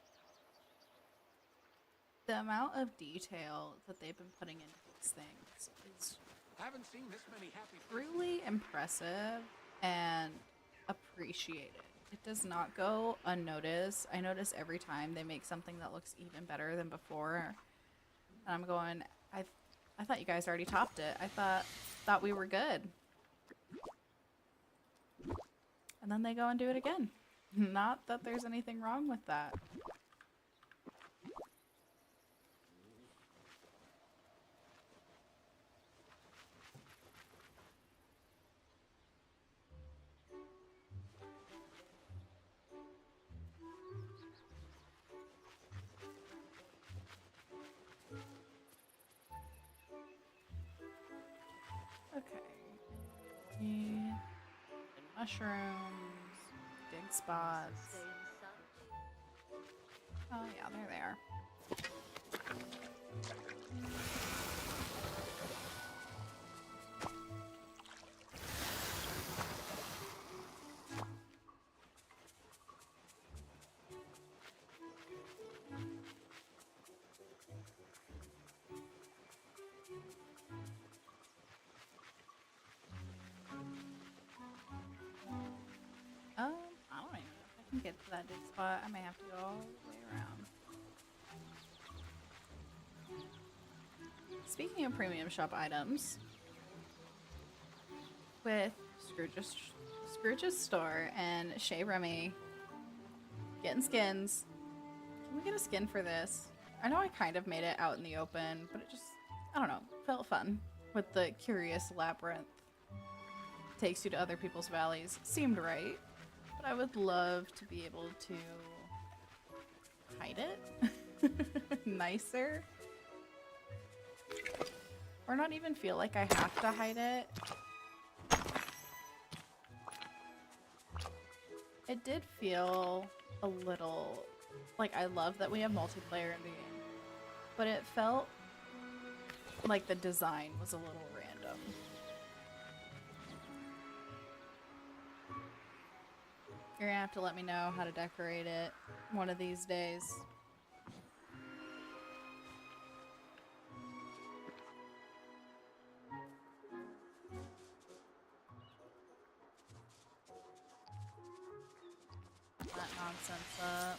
The amount of detail that they've been putting into these things is Haven't seen this many happy truly impressive and appreciated. It does not go unnoticed. I notice every time they make something that looks even better than before. And I'm going, I thought you guys already topped it. I thought we were good. And then they go and do it again. Not that there's anything wrong with that. Okay. And mushrooms, dig spots. Stay in sight. Oh yeah, there they are. I don't even know if I can get to that dig spot. I may have to go all the way around. Speaking of premium shop items, with Scrooge's store and Shea Remy getting skins. Can we get a skin for this? I know I kind of made it out in the open, but it just, I don't know, felt fun with the curious labyrinth. Takes you to other people's valleys. Seemed right, but I would love to be able to hide it nicer. Or not even feel like I have to hide it. It did feel a little like, I love that we have multiplayer in the game, but it felt like the design was a little random. You're gonna have to let me know how to decorate it one of these days. That nonsense up.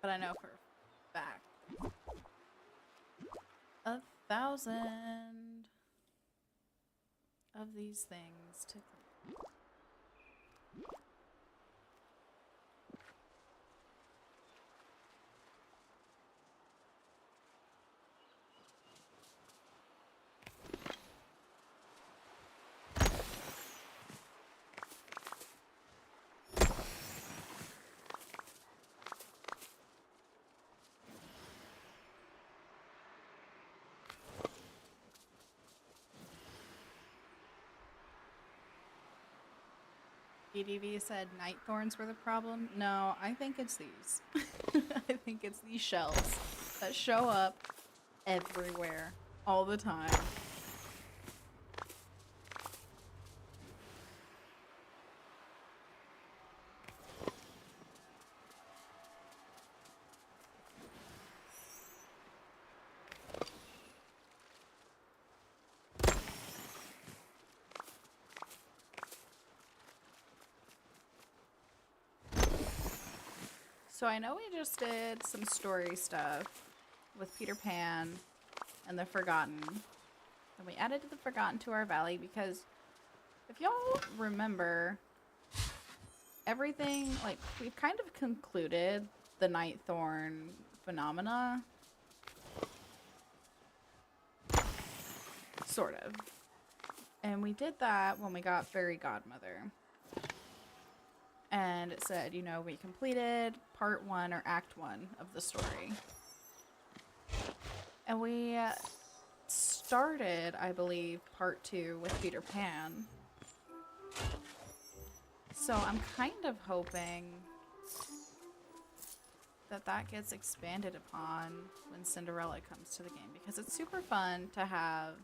But I know for a fact 1,000 of these things to clean. BDV said night thorns were the problem. No, I think it's these. I think it's these shells that show up everywhere, all the time. So I know we just did some story stuff with Peter Pan and the Forgotten. And we added the Forgotten to our valley because if y'all remember, everything, like, we've kind of concluded the Nightthorn phenomena. Sort of. And we did that when we got Fairy Godmother. And it said, you know, we completed part 1 or act 1 of the story. And we started, I believe, part 2 with Peter Pan. So I'm kind of hoping that that gets expanded upon when Cinderella comes to the game, because it's super fun to have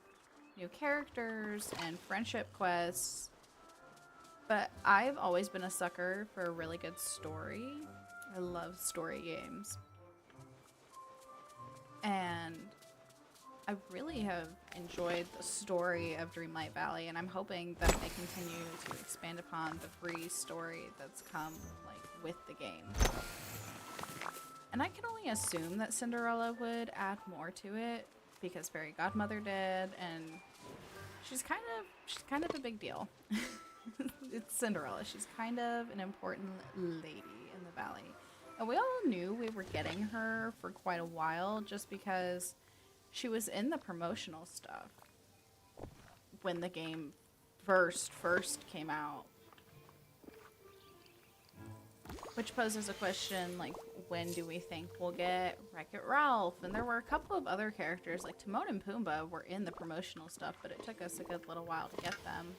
new characters and friendship quests. But I've always been a sucker for a really good story. I love story games. And I really have enjoyed the story of Dreamlight Valley, and I'm hoping that they continue to expand upon the free story that's come like with the game. And I can only assume that Cinderella would add more to it because Fairy Godmother did, and she's kind of a big deal. It's Cinderella. She's kind of an important lady in the valley. And we all knew we were getting her for quite a while just because she was in the promotional stuff when the game first came out. Which poses a question, like, when do we think we'll get Wreck-It Ralph? And there were a couple of other characters, like Timon and Pumbaa were in the promotional stuff, but it took us a good little while to get them.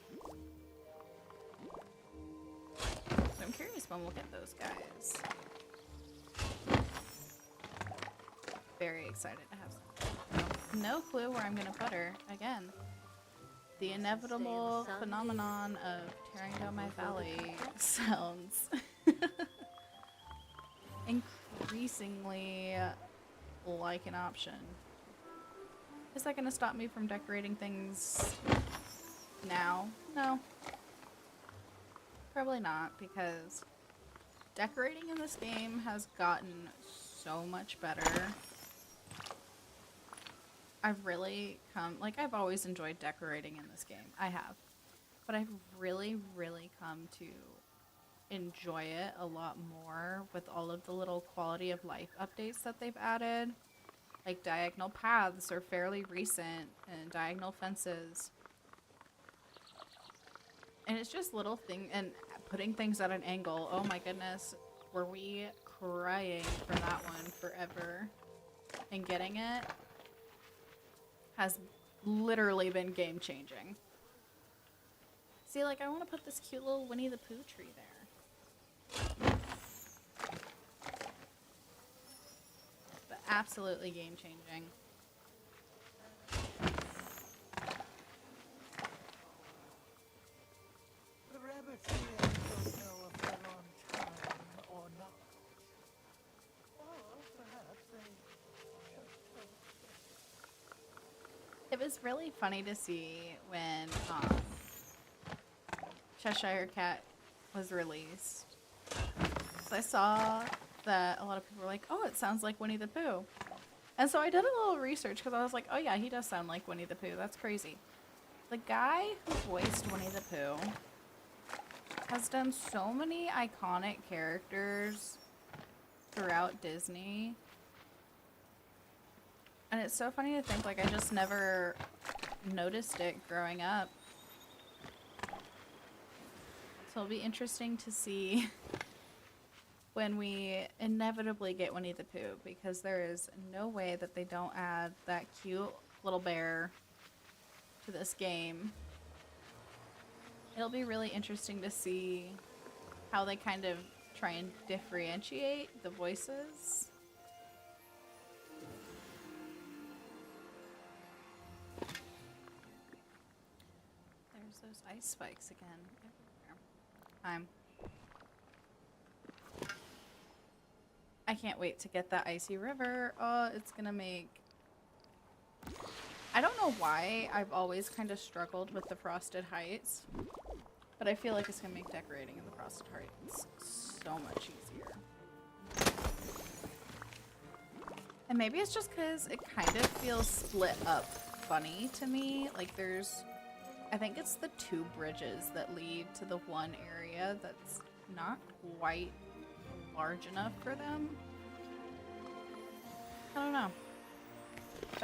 So I'm curious when we'll get those guys. Very excited to have some. No clue where I'm gonna put her. Again, the inevitable phenomenon of tearing down my valley sounds increasingly like an option. Is that gonna stop me from decorating things now? No. Probably not, because decorating in this game has gotten so much better. I've really come, like, I've always enjoyed decorating in this game. I have. But I've really, really come to enjoy it a lot more with all of the little quality of life updates that they've added. Like, diagonal paths are fairly recent, and diagonal fences. And it's just little things, and putting things at an angle. Oh my goodness, were we crying for that one forever. And getting it has literally been game changing. See, like, I want to put this cute little Winnie the Pooh tree there. But absolutely game changing. The rabbits here don't know if they're on time or not. Or perhaps they It was really funny to see when Cheshire Cat was released. So I saw that a lot of people were like, oh, it sounds like Winnie the Pooh. And so I did a little research because I was like, oh yeah, he does sound like Winnie the Pooh. That's crazy. The guy who voiced Winnie the Pooh has done so many iconic characters throughout Disney. And it's so funny to think, like, I just never noticed it growing up. So it'll be interesting to see when we inevitably get Winnie the Pooh, because there is no way that they don't add that cute little bear to this game. It'll be really interesting to see how they kind of try and differentiate the voices. There's those ice spikes again everywhere. I can't wait to get that icy river. Oh, it's gonna make... I don't know why I've always kind of struggled with the Frosted Heights, but I feel like it's gonna make decorating in the Frosted Heights so much easier. And maybe it's just because it kind of feels split up funny to me. Like, there's... I think it's the 2 bridges that lead to the one area that's not quite large enough for them.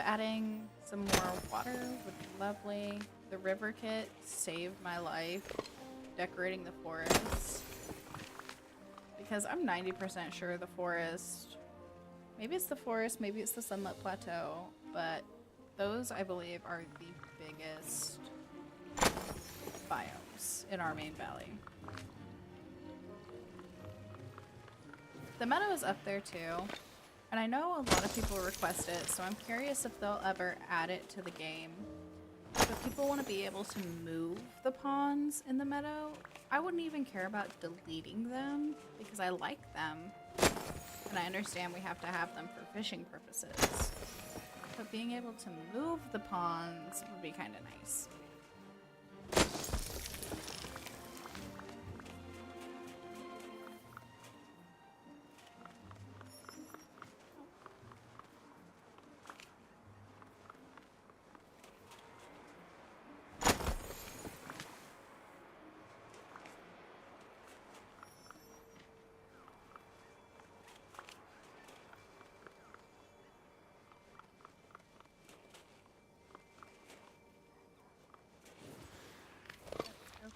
adding some more water would be lovely. The river kit saved my life decorating the forest. Because I'm 90% sure the forest, maybe it's the forest, maybe it's the Sunlit Plateau, but those, I believe, are the biggest biomes in our main valley. The meadow is up there too, and I know a lot of people request it, so I'm curious if they'll ever add it to the game. But people want to be able to move the ponds in the meadow. I wouldn't even care about deleting them because I like them, and I understand we have to have them for fishing purposes. But being able to move the ponds would be kind of nice.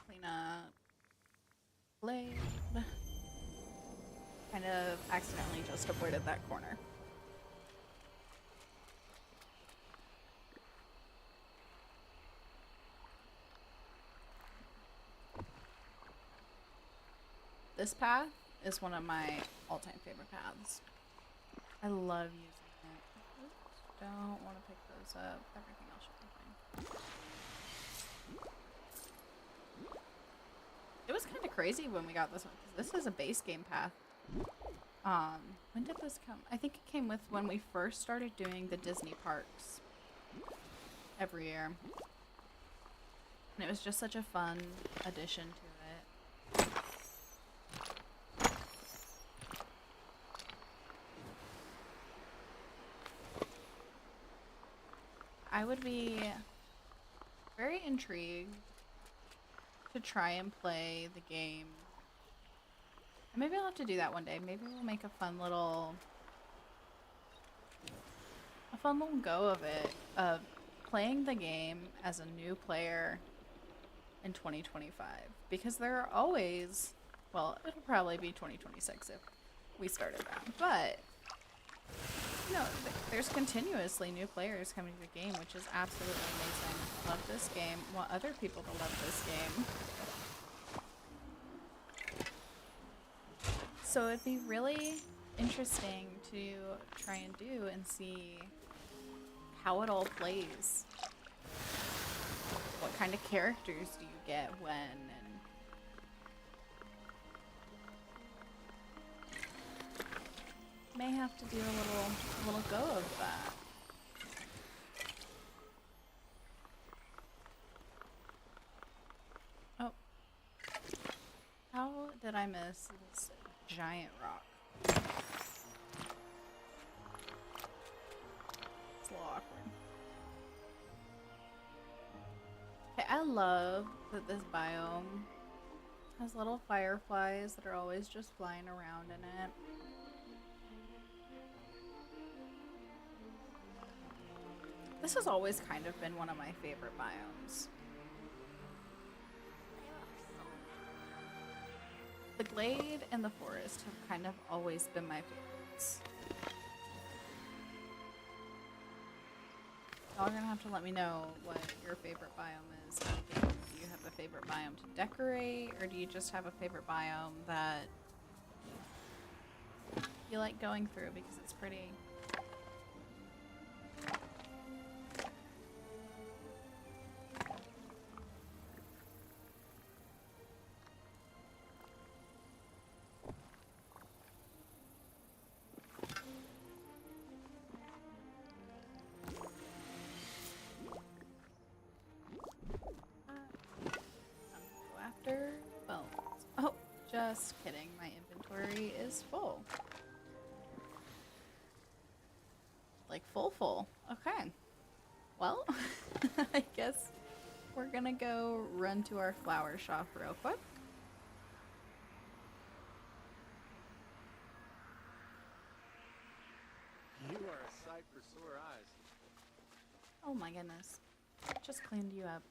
Clean up. Blade. Kind of accidentally just avoided that corner. This path is one of my all-time favorite paths. I love using it. Oops, don't want to pick those up. Everything else should be fine. It was kind of crazy when we got this one, because this is a base game path. When did this come? I think it came with when we first started doing the Disney parks every year. And it was just such a fun addition to it. I would be very intrigued to try and play the game. And maybe I'll have to do that one day. Maybe we'll make a fun little go of it, of playing the game as a new player in 2025. Because there are always, well, it'll probably be 2026 if we started that. But, you know, there's continuously new players coming to the game, which is absolutely amazing. I love this game. I want other people to love this game. So it'd be really interesting to try and do and see how it all plays. What kind of characters do you get when, and may have to do a little go of that. Oh. How did I miss this giant rock? It's a little awkward. Okay, I love that this biome has little fireflies that are always just flying around in it. This has always kind of been one of my favorite biomes. The glade and the forest have kind of always been my favorites. Y'all are gonna have to let me know what your favorite biome is. Do you have a favorite biome to decorate, or do you just have a favorite biome that you like going through because it's pretty? Just kidding, my inventory is full. Like full. Okay. Well, I guess we're gonna go run to our flower shop real quick. You are a sight for sore eyes. Oh my goodness. Just cleaned you up.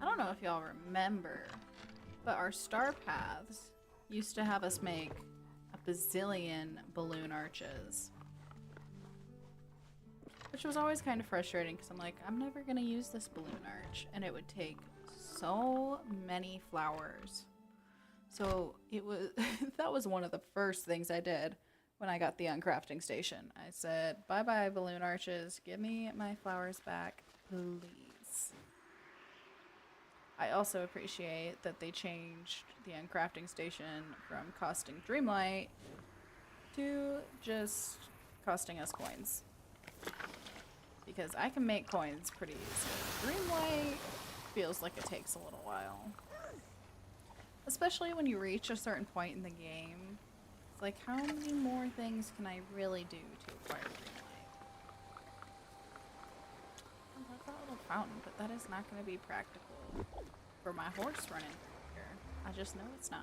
I don't know if y'all remember, but our star paths used to have us make a bazillion balloon arches. Which was always kind of frustrating because I'm like, I'm never going to use this balloon arch. And it would take so many flowers. So it was that was one of the first things I did when I got the uncrafting station. I said, bye-bye balloon arches. Give me my flowers back, please. I also appreciate that they changed the uncrafting station from costing Dreamlight to just costing us coins. Because I can make coins pretty easily. Dreamlight feels like it takes a little while. Especially when you reach a certain point in the game. It's like, how many more things can I really do to acquire Dreamlight? I love that little fountain, but that is not going to be practical for my horse running here. I just know it's not.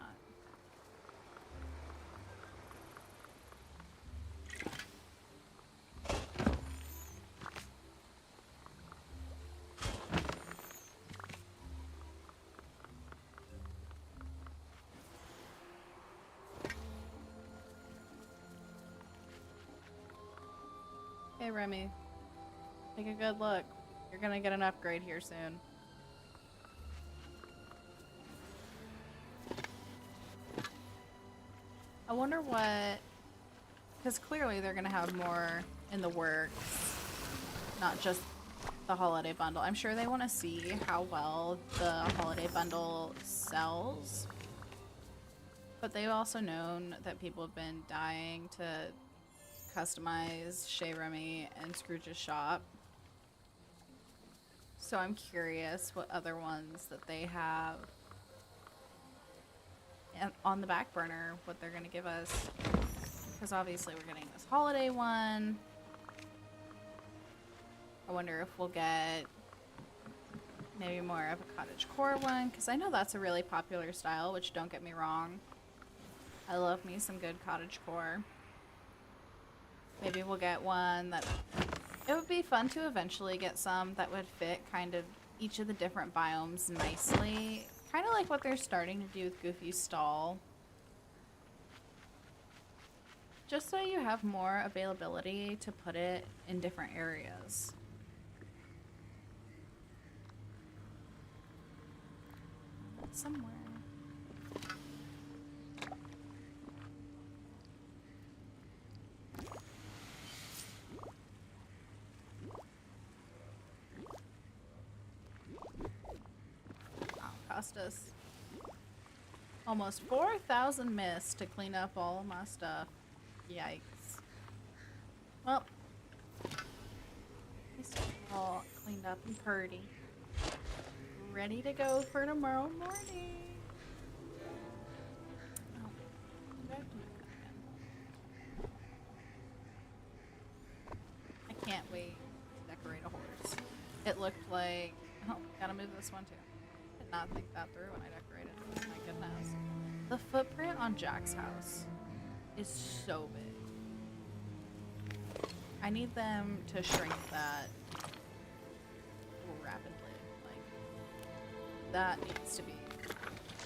Hey Remy, take a good look. You're gonna get an upgrade here soon. I wonder what, because clearly they're gonna have more in the works, not just the holiday bundle. I'm sure they want to see how well the holiday bundle sells, but they've also known that people have been dying to customize Shea Remy and Scrooge's shop. So I'm curious what other ones that they have on the back burner, what they're going to give us. Because obviously we're getting this holiday one. I wonder if we'll get maybe more of a cottagecore one. Because I know that's a really popular style, which don't get me wrong. I love me some good cottagecore. Maybe we'll get one that... It would be fun to eventually get some that would fit kind of each of the different biomes nicely. Kind of like what they're starting to do with Goofy's stall. Just so you have more availability to put it in different areas. Somewhere. Cost us almost 4,000 miss to clean up all of my stuff. Yikes. Well, it's all cleaned up and purty. Ready to go for tomorrow morning. Oh, do I have to move that again? I can't wait to decorate a horse. It looked like... Oh, gotta move this one too. Did not think that through when I decorated. My goodness. The footprint on Jack's house is so big. I need them to shrink that rapidly. Like, that needs to be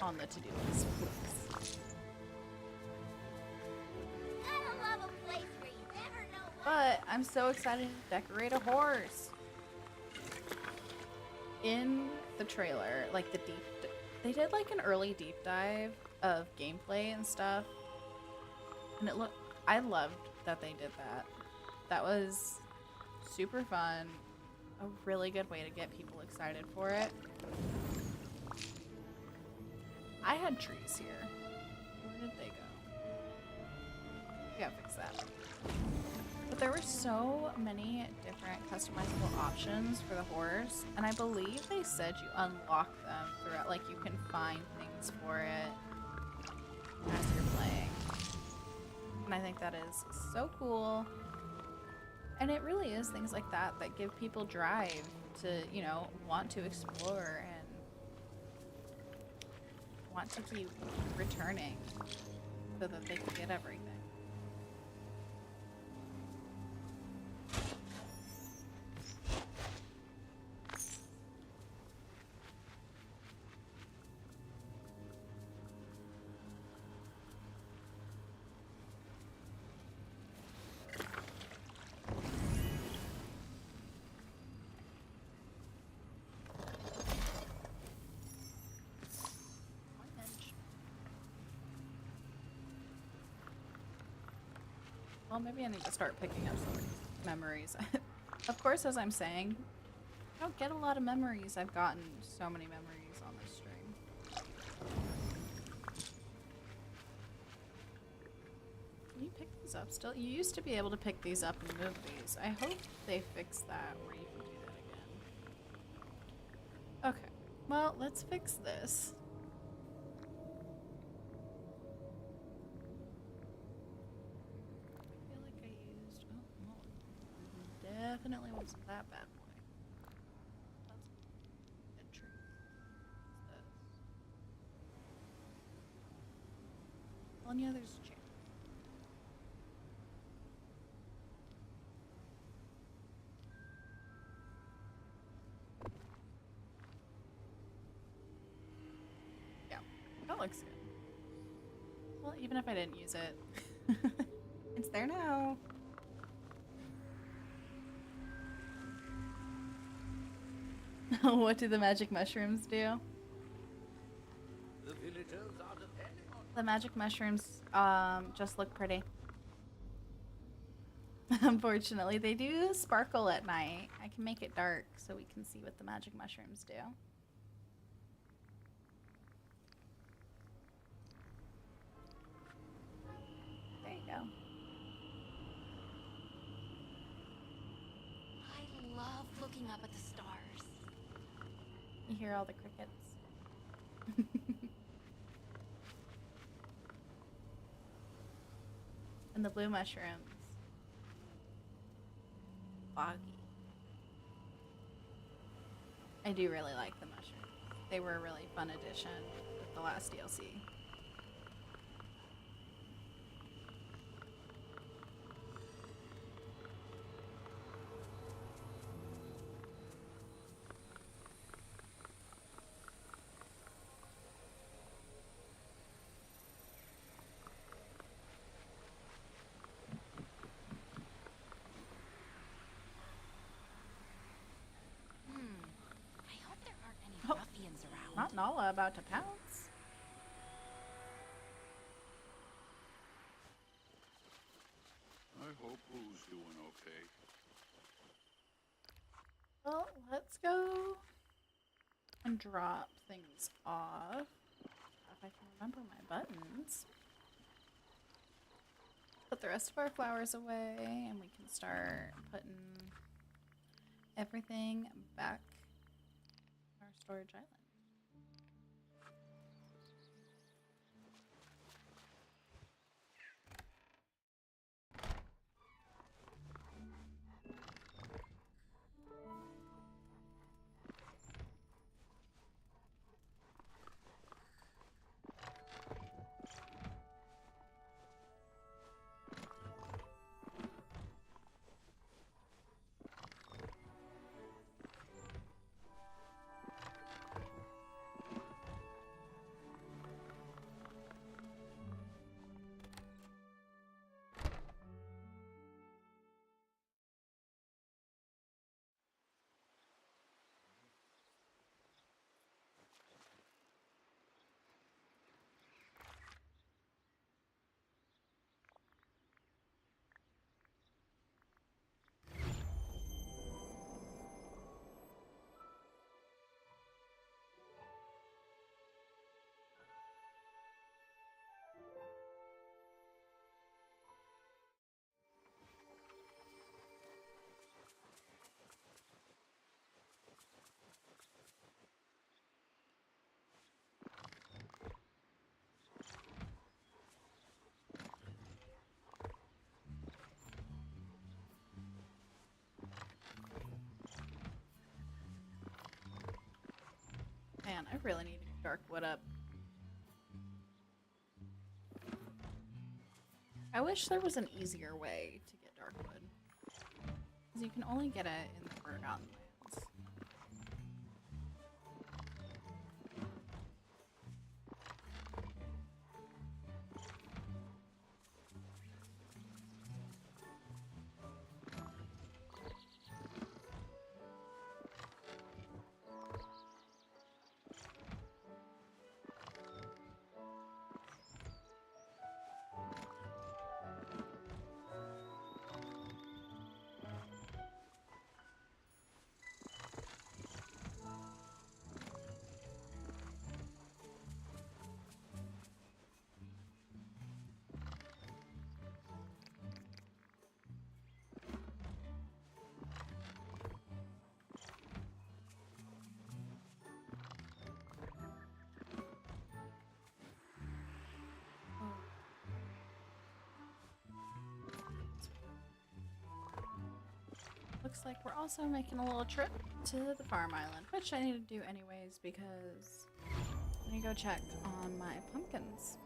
on the to-do list. Gotta love a place where you never know what. But I'm so excited to decorate a horse. In the trailer, like they did like an early deep dive of gameplay and stuff, and I loved that they did that. That was super fun, a really good way to get people excited for it. I had trees here. Where did they go? We gotta fix that. But there were so many different customizable options for the horse, and I believe they said you unlock them throughout, like you can find things for it as you're playing. And I think that is so cool. And it really is things like that that give people drive to, you know, want to explore and want to keep returning so that they can get everything. Well, maybe I need to start picking up some memories. Of course, as I'm saying, I don't get a lot of memories. I've gotten so many memories on this stream. Can you pick these up still? You used to be able to pick these up and move these. I hope they fix that where you can do that again. Okay, well, let's fix this. Definitely wasn't that bad boy. That's a good tree. What's this? Well, yeah, there's a chair. Yeah, that looks good. Well, even if I didn't use it, it's there now. What do the magic mushrooms do? The villagers are depending on The magic mushrooms just look pretty. Unfortunately, they do sparkle at night. I can make it dark so we can see what the magic mushrooms do. There you go. I love looking up at the stars. You hear all the crickets. And the blue mushrooms. Foggy. I do really like the mushrooms. They were a really fun addition with the last DLC. I hope there aren't any Oh. ruffians around. Not Nala about to pounce. I hope Boo's doing okay. Well, let's go and drop things off. If I can remember my buttons. Put the rest of our flowers away and we can start putting everything back in our storage island. Man, I really need to get dark wood up. I wish there was an easier way to get dark wood. Because you can only get it in the Forgotten Lands. Looks like we're also making a little trip to the farm island, which I need to do anyways because I need to go check on my pumpkins.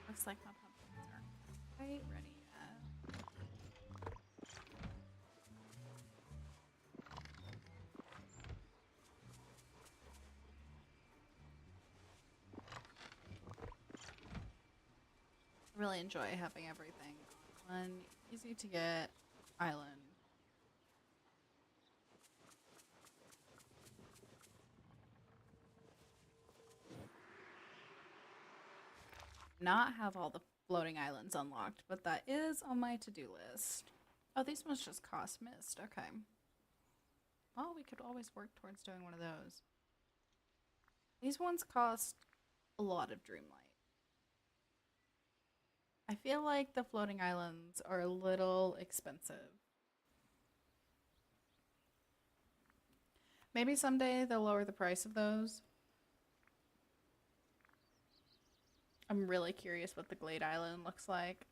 Looks like my pumpkins aren't quite ready yet. I really enjoy having everything on one easy to get island. Not have all the floating islands unlocked, but that is on my to-do list. Oh, these must just cost mist. Okay. Well, we could always work towards doing one of those. These ones cost a lot of Dreamlight. I feel like the floating islands are a little expensive. Maybe someday they'll lower the price of those. I'm really curious what the Glade Island looks like.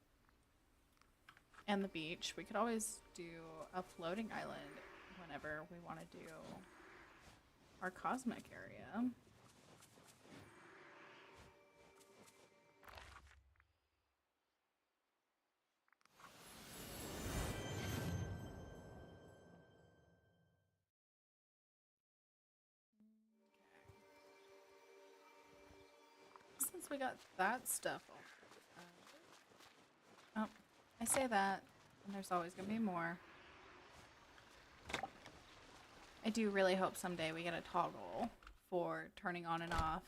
And the beach. We could always do a floating island whenever we want to do our cosmic area. Since we got that stuff oh, I say that, and there's always gonna be more. I do really hope someday we get a toggle for turning on and off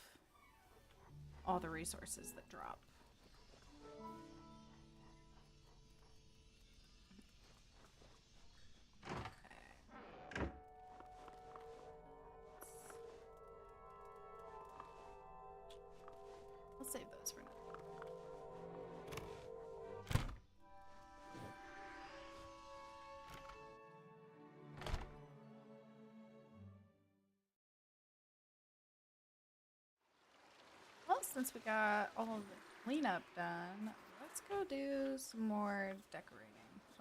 all the resources that drop. Okay. I'll save those for now. Well, since we got all of the cleanup done, let's go do some more decorating.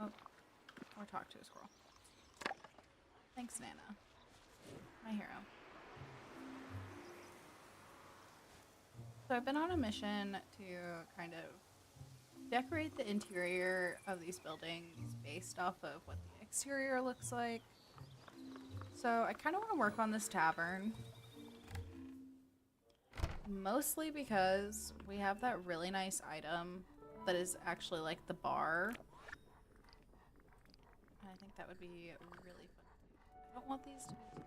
Oh, or talk to a squirrel. Thanks, Nana. My hero. So I've been on a mission to kind of decorate the interior of these buildings based off of what the exterior looks like. So I kind of want to work on this tavern. Mostly because we have that really nice item that is actually like the bar. And I think that would be really fun. I don't want these to be...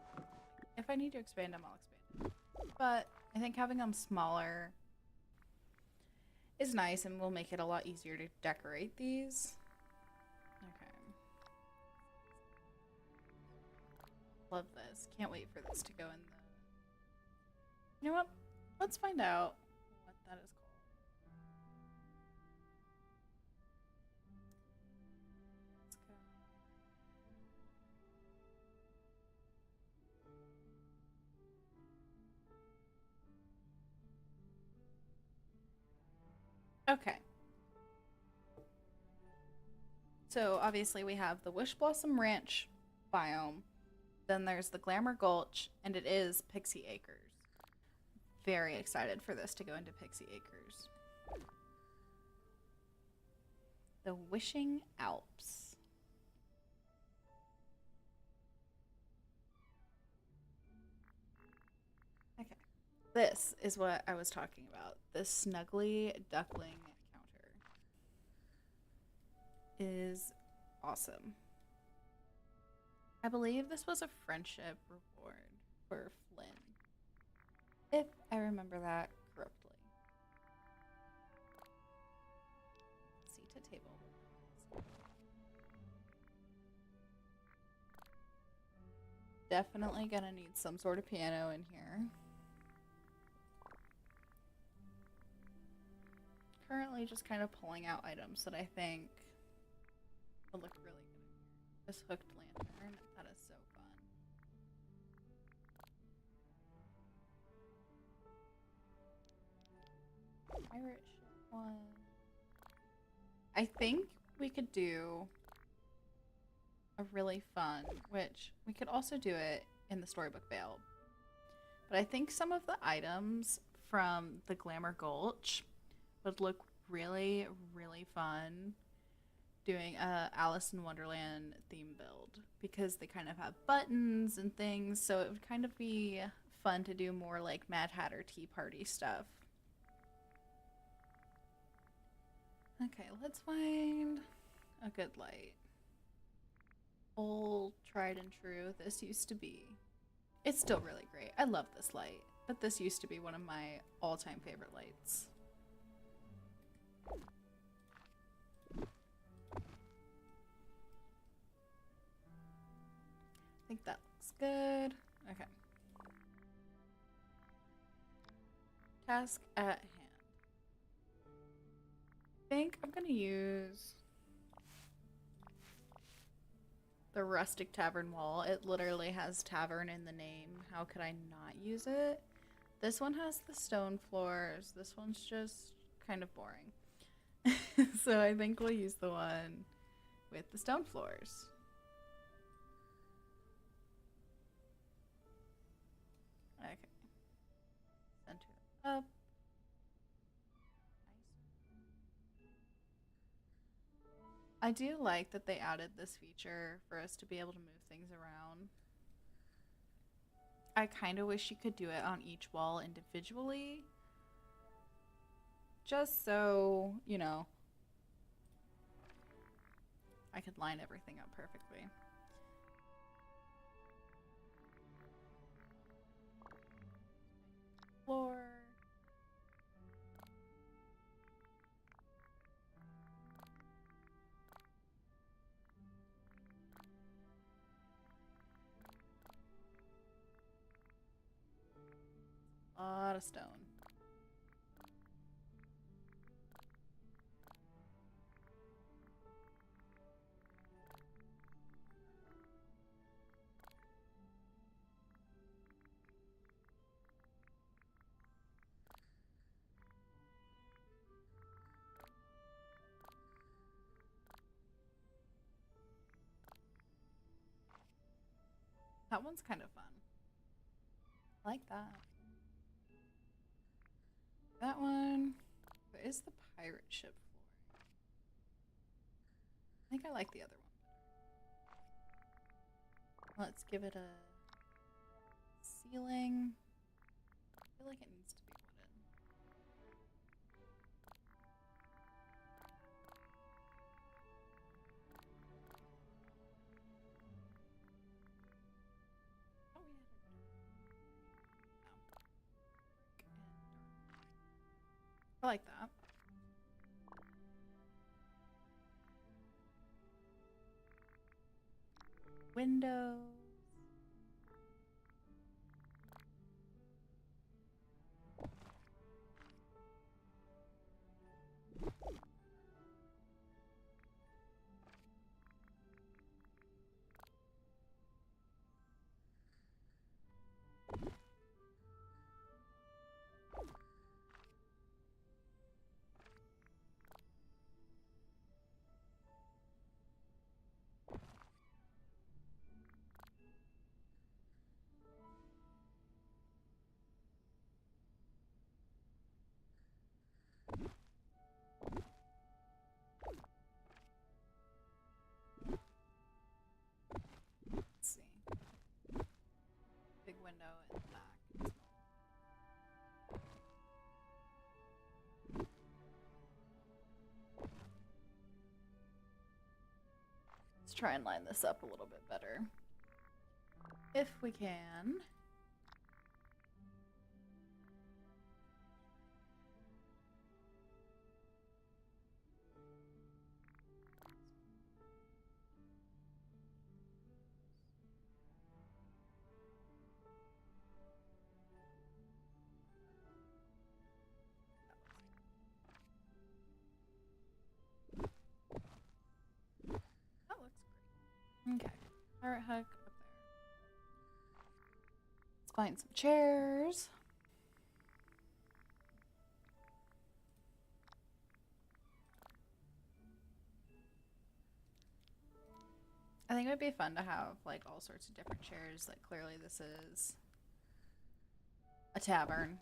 If I need to expand them, I'll expand them. But I think having them smaller is nice and will make it a lot easier to decorate these. Okay. Love this. Can't wait for this to go in the... You know what? Let's find out what that is called. Let's go. Okay. So obviously we have the Wishblossom Ranch biome. Then there's the Glamour Gulch, and it is Pixie Acres. Very excited for this to go into Pixie Acres. The Wishing Alps. Okay. This is what I was talking about. This snuggly duckling counter is awesome. I believe this was a friendship reward for Flynn, if I remember that correctly. Seat to table. Definitely gonna need some sort of piano in here. Currently just kind of pulling out items that I think will look really good. This hooked lantern, that is so fun. Pirate ship one. I think we could do a really fun, which we could also do it in the Storybook Vale. But I think some of the items from the Glamour Gulch would look really, really fun doing a Alice in Wonderland theme build because they kind of have buttons and things, so it would kind of be fun to do more like Mad Hatter Tea Party stuff. Okay, let's find a good light. Old, tried and true, this used to be. It's still really great. I love this light, but this used to be one of my all-time favorite lights. I think that looks good. Okay. Task at hand. I think I'm gonna use the rustic tavern wall. It literally has tavern in the name. How could I not use it? This one has the stone floors. This one's just kind of boring. So I think we'll use the one with the stone floors. Okay. Center it up. I do like that they added this feature for us to be able to move things around. I kind of wish you could do it on each wall individually. Just so, you know, I could line everything up perfectly. Floor. A lot of stone. That one's kind of fun. I like that. That one. There is the pirate ship floor. I think I like the other one. Let's give it a ceiling. I feel like it needs to be wooden. Oh, we had a I like that. Windows. try and line this up a little bit better. If we can. That looks great. Okay. Pirate hug up there. Let's find some chairs. I think it would be fun to have like all sorts of different chairs. Like clearly this is a tavern.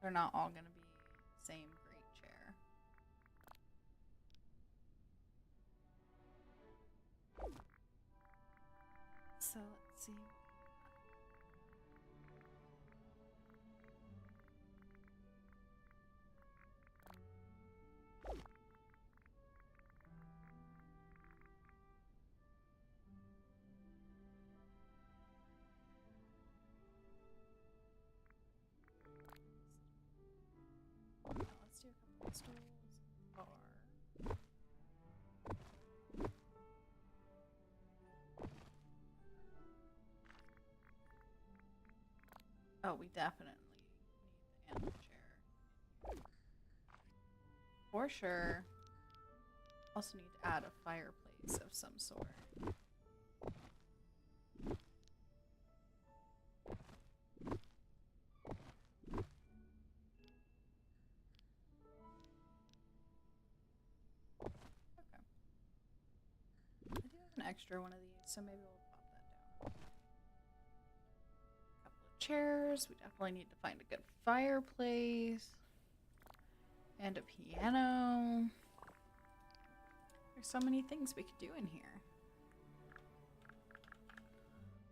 They're not all gonna be the same great chair. So let's see. Let's do a couple of stools. Bar. Oh, we definitely need the animal chair. For sure. Also need to add a fireplace of some sort. Okay. I do have an extra one of these, so maybe we'll pop that down. Couple of chairs. We definitely need to find a good fireplace. And a piano. There's so many things we could do in here.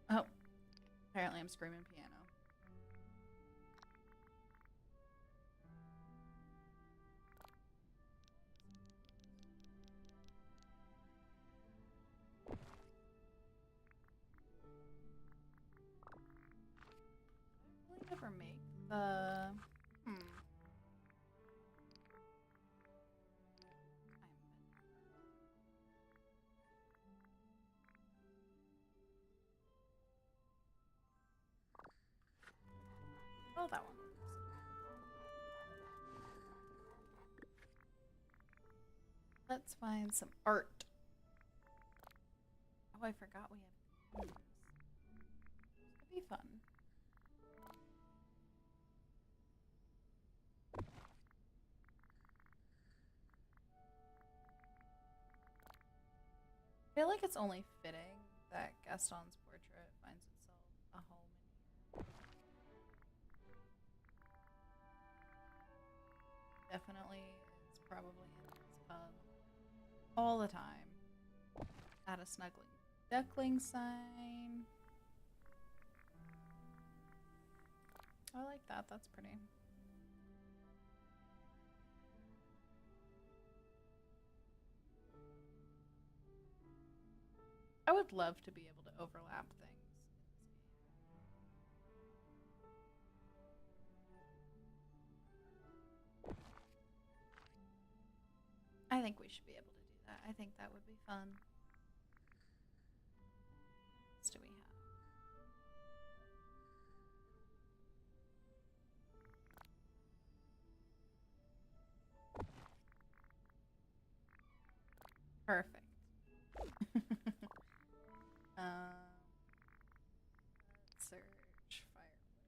Oh. Apparently I'm screaming piano. I really never make the... Oh, that one. Let's find some art. Oh, I forgot we have these. That'd be fun. I feel like it's only fitting that Gaston's portrait finds itself a home in here. Definitely is probably in his pub all the time. Add a snuggling duckling sign. I like that. That's pretty. I would love to be able to overlap things. I think we should be able to do that. I think that would be fun. What else do we have? Perfect. Let's search fireplace.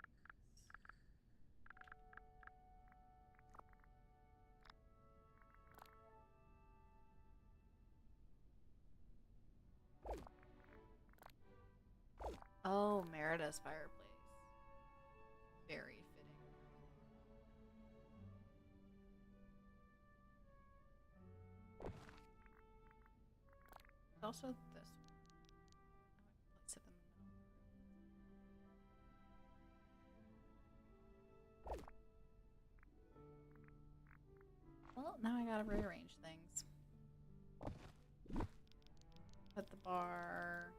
Oh, Merida's fireplace. Very fitting. Also this one. Let's sit in the middle. Well, now I gotta rearrange things. Put the bar.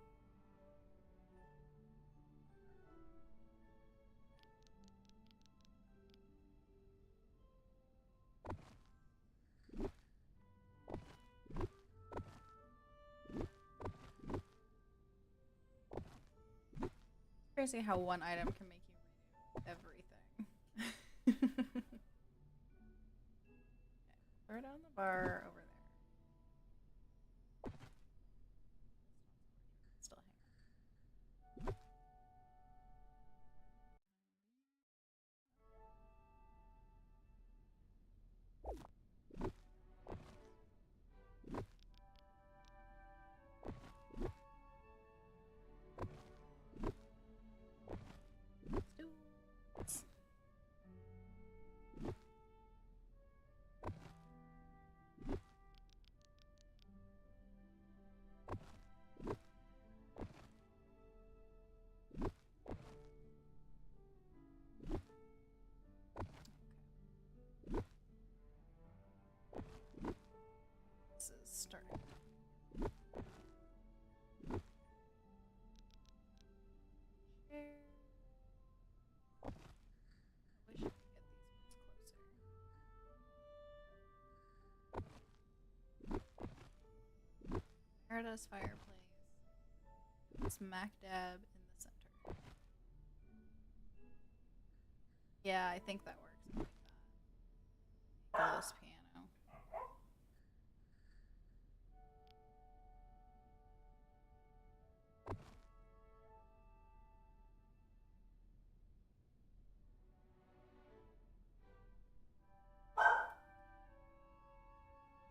Crazy how one item can make you redo everything. Okay, throw down the bar over there. Still hang on. Stools. This is starting. Chair. I wish I could get these ones closer. Paradise fireplace. Smack dab in the center. Yeah, I think that works like that. This piano.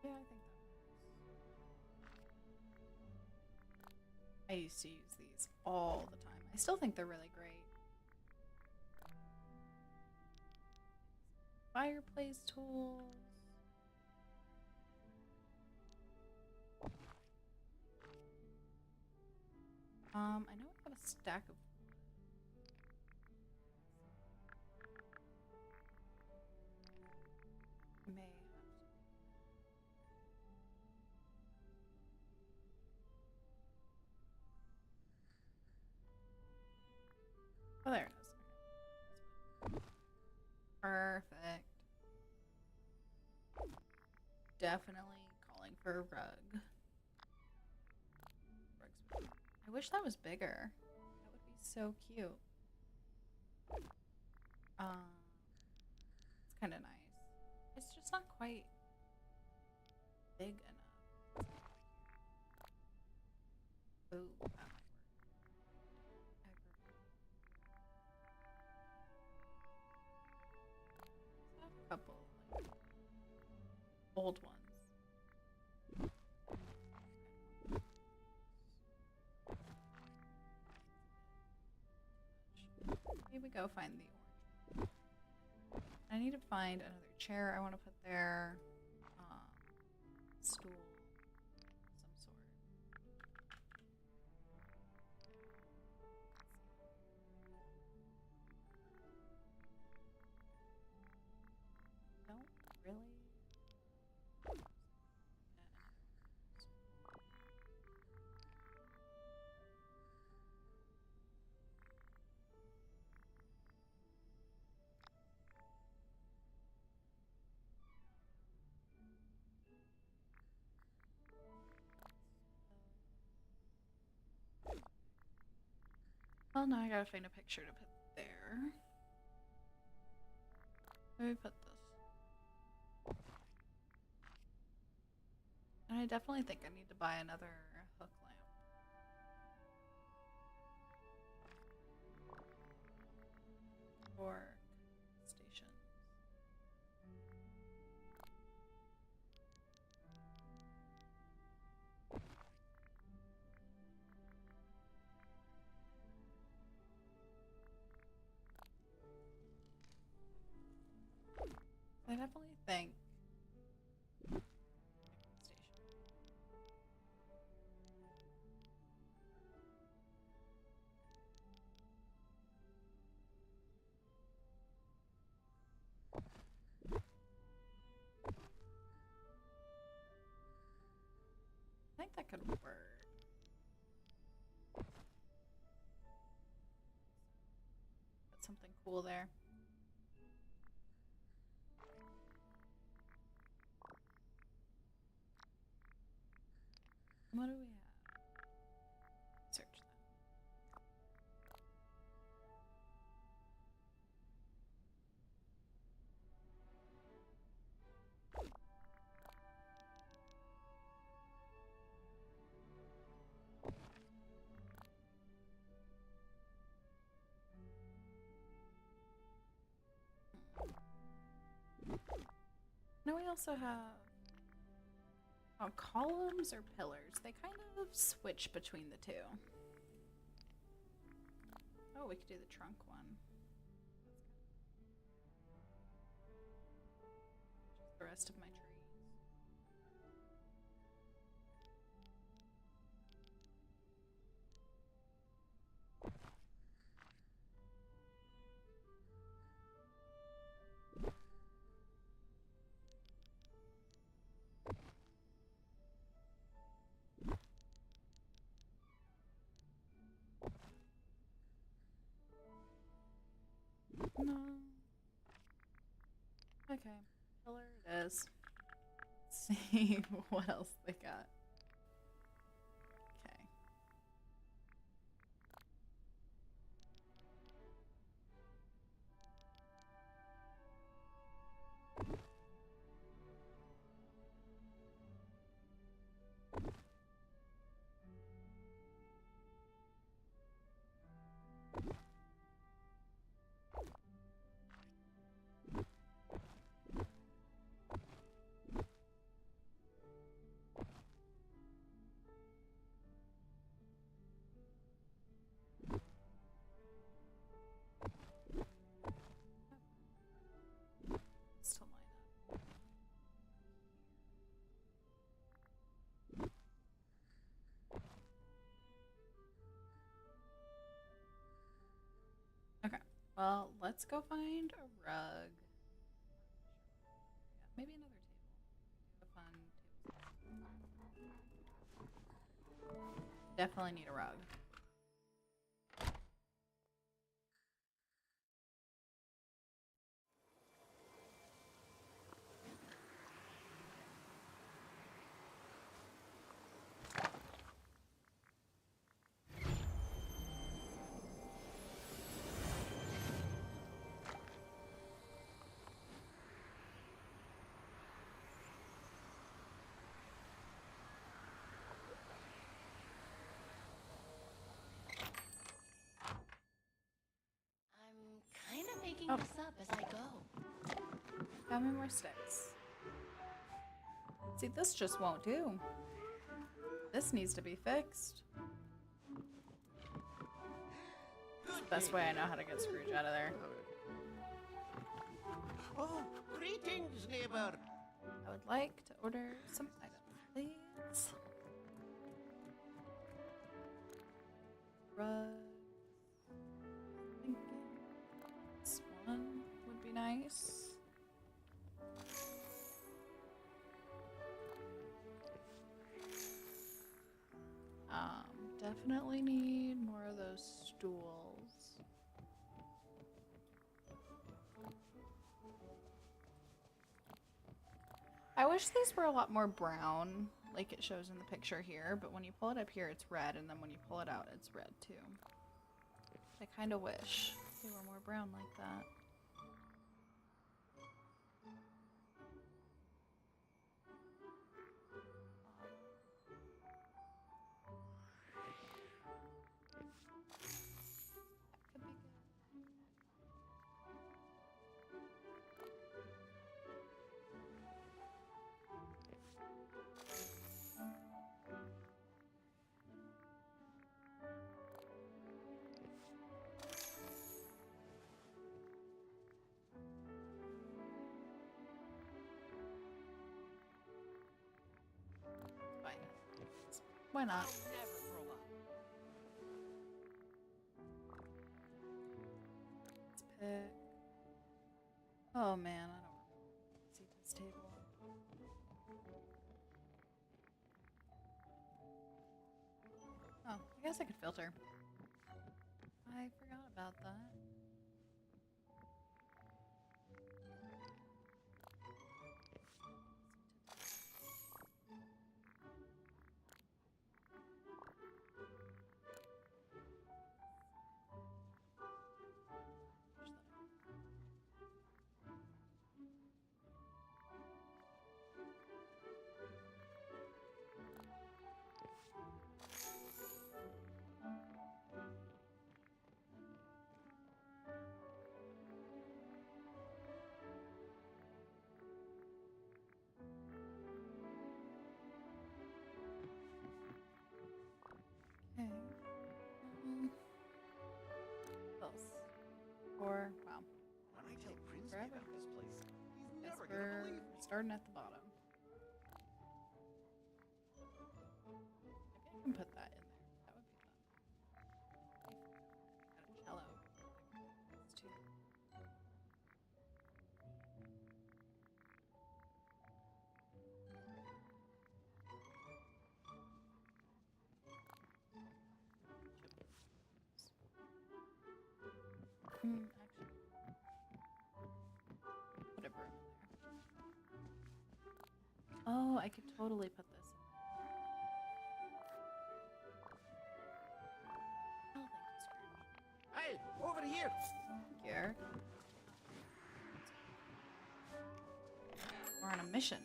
Yeah, I think that works. I used to use these all the time. I still think they're really great. Fireplace tools. I know I have a stack of wood. May have to. Oh, there it is. Okay. Perfect. Definitely calling for a rug. I wish that was bigger. That would be so cute. It's kind of nice. It's just not quite big enough. Ooh, that might work. I have a couple like old ones. Here we go find the orange. I need to find another chair I want to put there. Stool. Some sort. Don't really. Well, now I gotta find a picture to put there. Where do we put this? And I definitely think I need to buy another hook lamp. Or stations. I definitely think station. I think that could work. something cool there. What do we have? Search that. Now we also have columns or pillars. They kind of switch between the two. Oh, we could do the trunk one. Just the rest of my trees. No. Okay, pillar it is. Let's see what else they got. Okay. Still line up. Okay, well, let's go find a rug. Yeah, maybe another table. Do a fun table. Definitely need a rug. I'm kind of making Oh. this up as I go. How many more sticks? See, this just won't do. This needs to be fixed. It's the best way I know how to get Scrooge out of there. Oh, greetings, neighbor. I would like to order some items, please. Rug. Thinking this one would be nice. Definitely need more of those stools. I wish these were a lot more brown, like it shows in the picture here, but when you pull it up here, it's red, and then when you pull it out, it's red too. I kind of wish they were more brown like that. That could be good. Fine. Why not? I'll never grow up. Let's pick. Oh man, I don't see this table. Oh, I guess I could filter. I forgot about that. me forever. about this place. He's Guess never gonna we're believe me. starting at the bottom. Maybe I can put that in there. That would be fun. Got a cello. It's too. Actually, put a broom in there. Oh, I could totally put this in there. Oh, thank you, Scrooge. Hey, over here. Thank you, Eric. We're on a mission.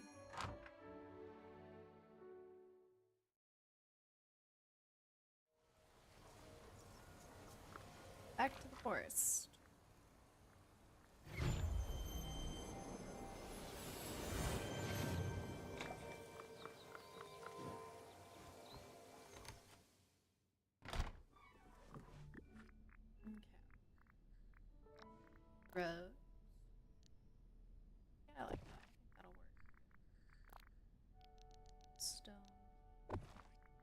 Back to the forest. Okay. Rose. Yeah, I like that. I think that'll work. Stone.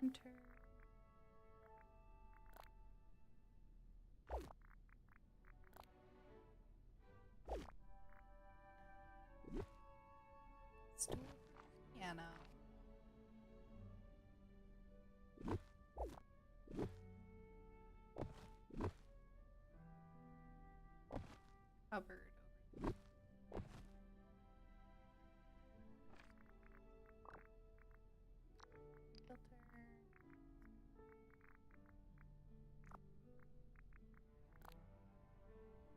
Enter. Stool for piano. Cupboard over there. Filter.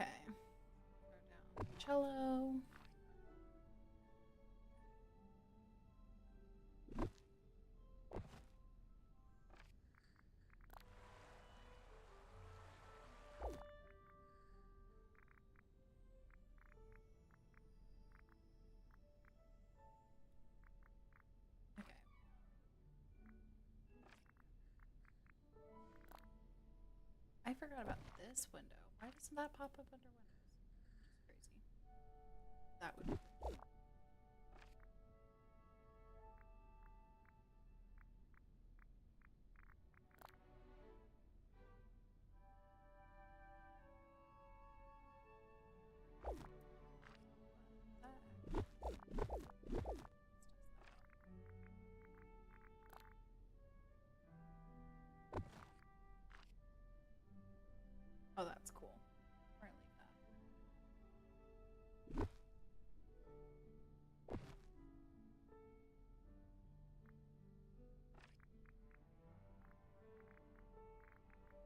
Okay. Throw down cello. Okay. I forgot about this window. Why doesn't that pop up under windows? Just crazy. That would be pretty fun. Oh, that's cool. We're gonna leave that.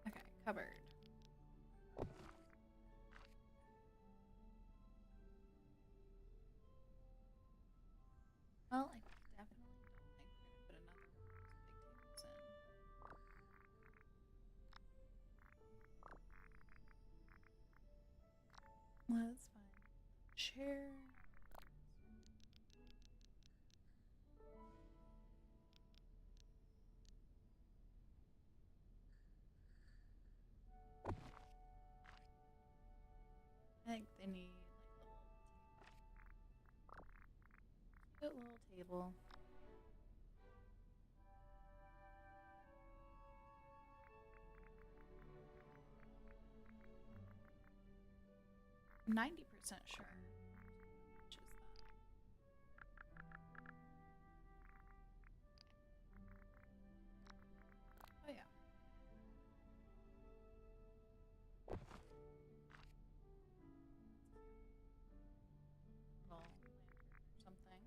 Okay, cupboard. Well, I definitely don't think we're gonna put another one of those big tables in. Well, that's fine. Chair. I think they need like a little table. I'm 90% sure. Which is that? Oh yeah. Little lantern or something.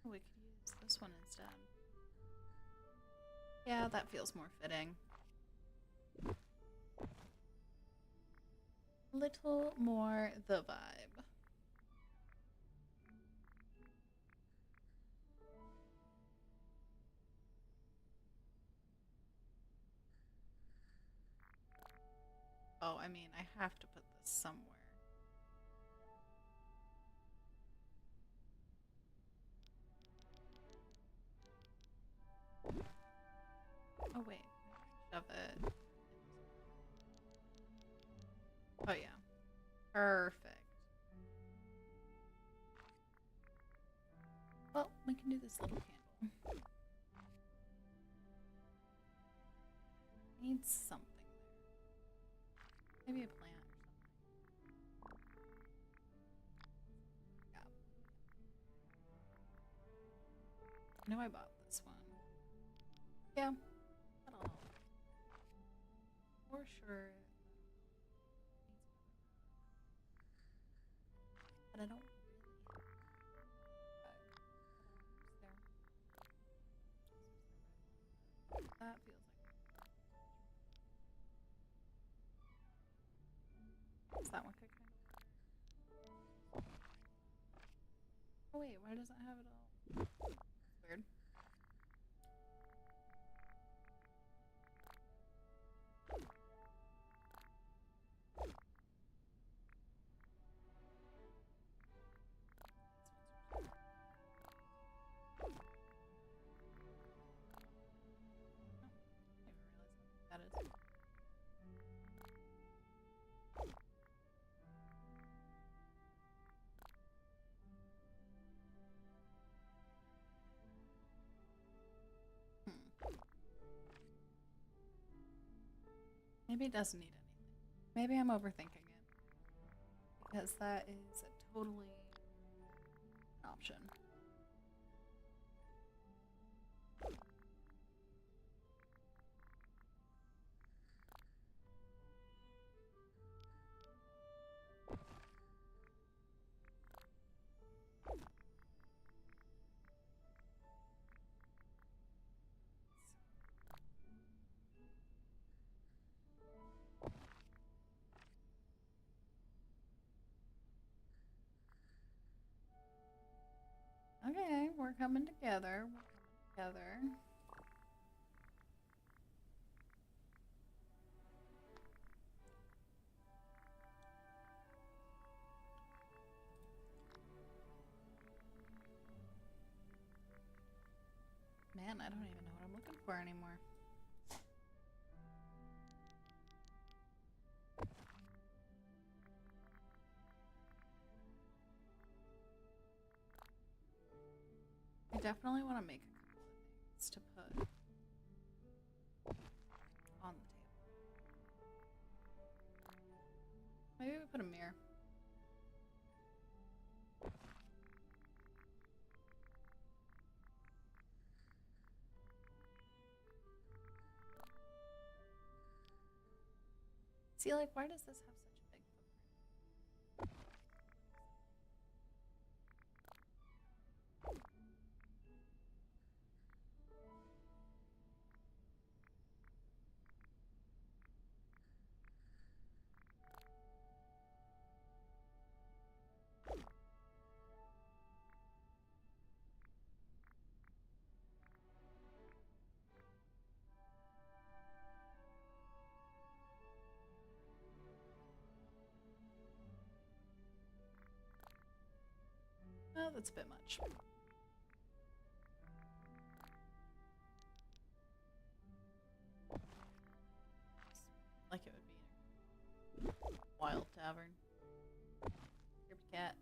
Oh, we could use this one instead. Yeah, that feels more fitting. Little more the vibe. Oh, I mean, I have to put this somewhere. Oh wait, shove it. Oh yeah, perfect. Well, we can do this little candle. Needs something there. Maybe a plant or something. Yeah. I know I bought this one. Yeah, that'll help. For sure. But I don't really have that feels like that one could kind of work. Oh wait, why doesn't it have it all? That's weird. I didn't even realize that is. Maybe it doesn't need anything. Maybe I'm overthinking it. Because that is a totally an option. Okay, we're coming together. We're coming together. Man, I don't even know what I'm looking for anymore. I definitely want to make a couple of things to put on the table. Maybe we put a mirror. See, like, why does this have such a big footprint? Oh, that's a bit much. Like it would be in a wild tavern. Here, cat.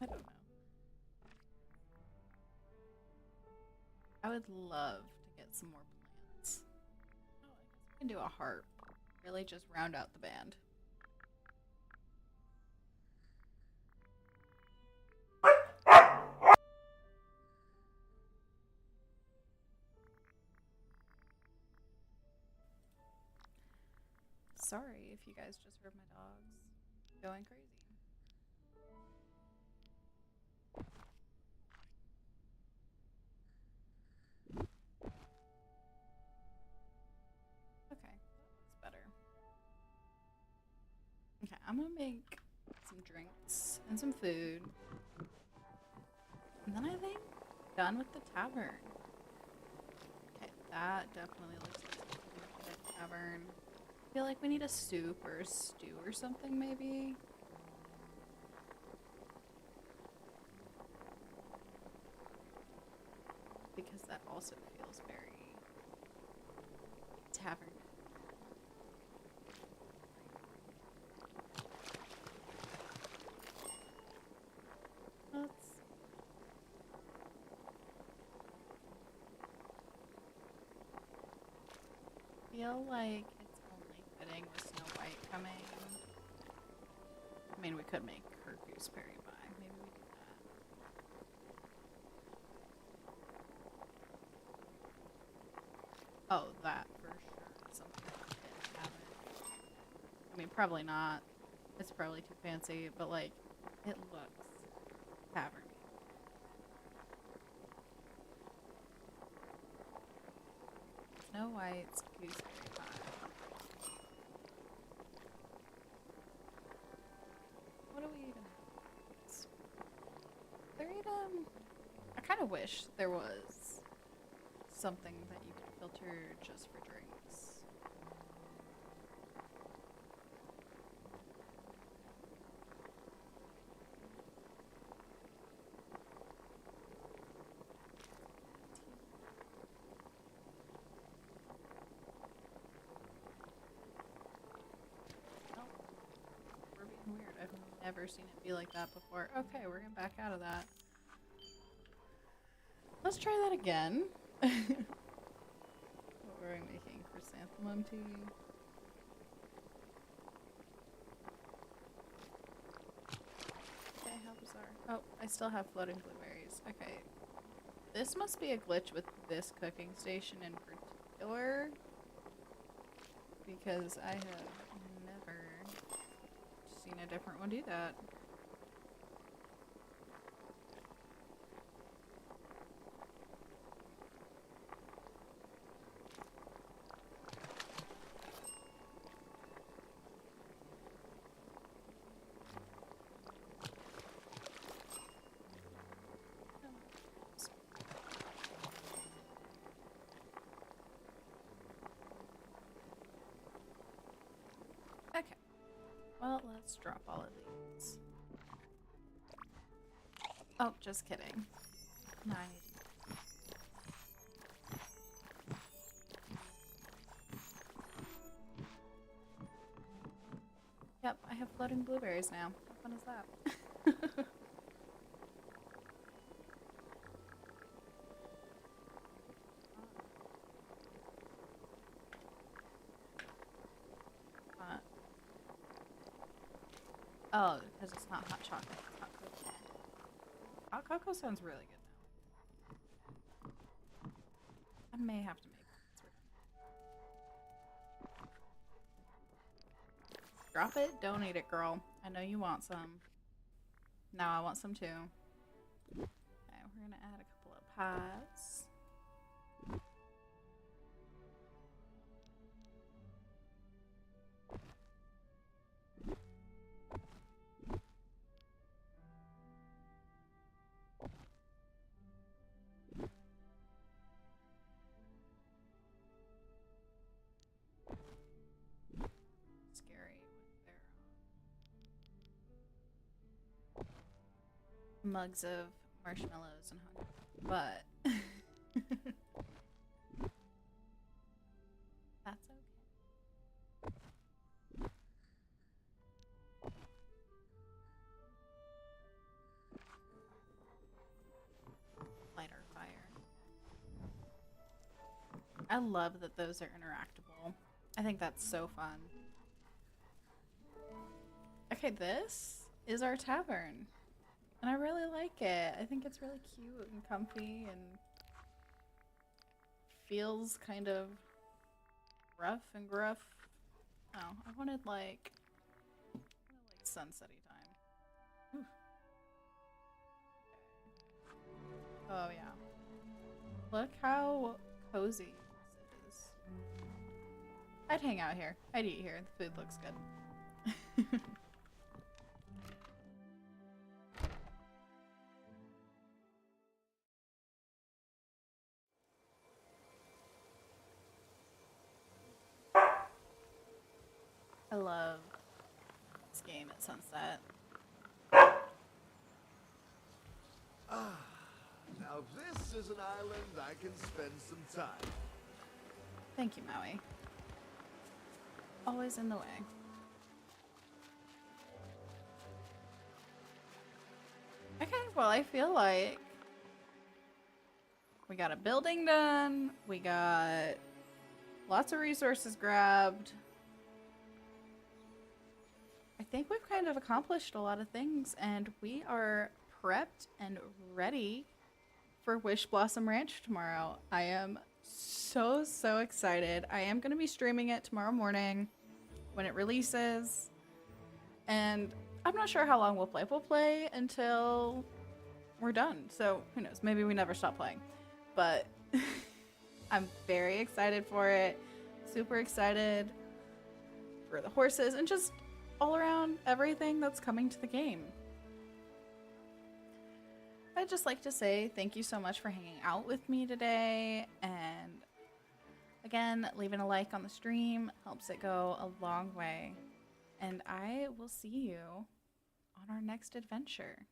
I don't know. I would love to get some more plants. Oh, I guess we can do a harp. Really just round out the band. Sorry if you guys just heard my dogs going crazy. Okay, that looks better. Okay, I'm gonna make some drinks and some food. And then I think done with the tavern. Okay, that definitely looks like a tavern. I feel like we need a soup or a stew or something, maybe. because that also feels very tavern. Let's feel like it's only fitting with Snow White coming. I mean, we could make her gooseberry pie. Maybe we do that. Oh, that for sure. Something that we didn't have it. I mean, probably not. It's probably too fancy, but like, it looks tavern. Snow White's gooseberry pie. What do we even have? There even... I kind of wish there was something that you could filter just for drinks. Oh, we're being weird. I've never seen it be like that before. Okay, we're gonna back out of that. Let's try that again. What were we making? Chrysanthemum tea? Okay, how bizarre. Oh, I still have floating blueberries. Okay. This must be a glitch with this cooking station in particular. Because I have never seen a different one do that. Okay. Well, let's drop all of these. Oh, just kidding. No, I need to. Yep, I have floating blueberries now. How fun is that? Oh, because it's not hot chocolate, it's hot cocoa. Hot cocoa sounds really good now. I may have to make one. Drop it, don't eat it, girl. I know you want some. Now I want some too. Okay, we're gonna add a couple of pies. Scary with their mugs of marshmallows and honey, but that's okay. Light our fire. I love that those are interactable. I think that's so fun. Okay, this is our tavern. And I really like it. I think it's really cute and comfy and feels kind of rough and gruff. Oh, I wanted like sunsetty time. Oof. Oh yeah. Look how cozy this is. I'd hang out here. I'd eat here. The food looks good. I love this game at sunset. Now Now this is an island I can spend some time. Thank you, Maui. Always in the way. Okay, well, I feel like we got a building done. We got lots of resources grabbed. I think we've kind of accomplished a lot of things, and we are prepped and ready for Wishblossom Ranch tomorrow. I am so excited. I am going to be streaming it tomorrow morning when it releases, and I'm not sure how long we'll play. We'll play until we're done, so who knows, maybe we never stop playing, but I'm very excited for it. Super excited for the horses and just all around everything that's coming to the game. I'd just like to say thank you so much for hanging out with me today, and again, leaving a like on the stream helps it go a long way, and I will see you on our next adventure.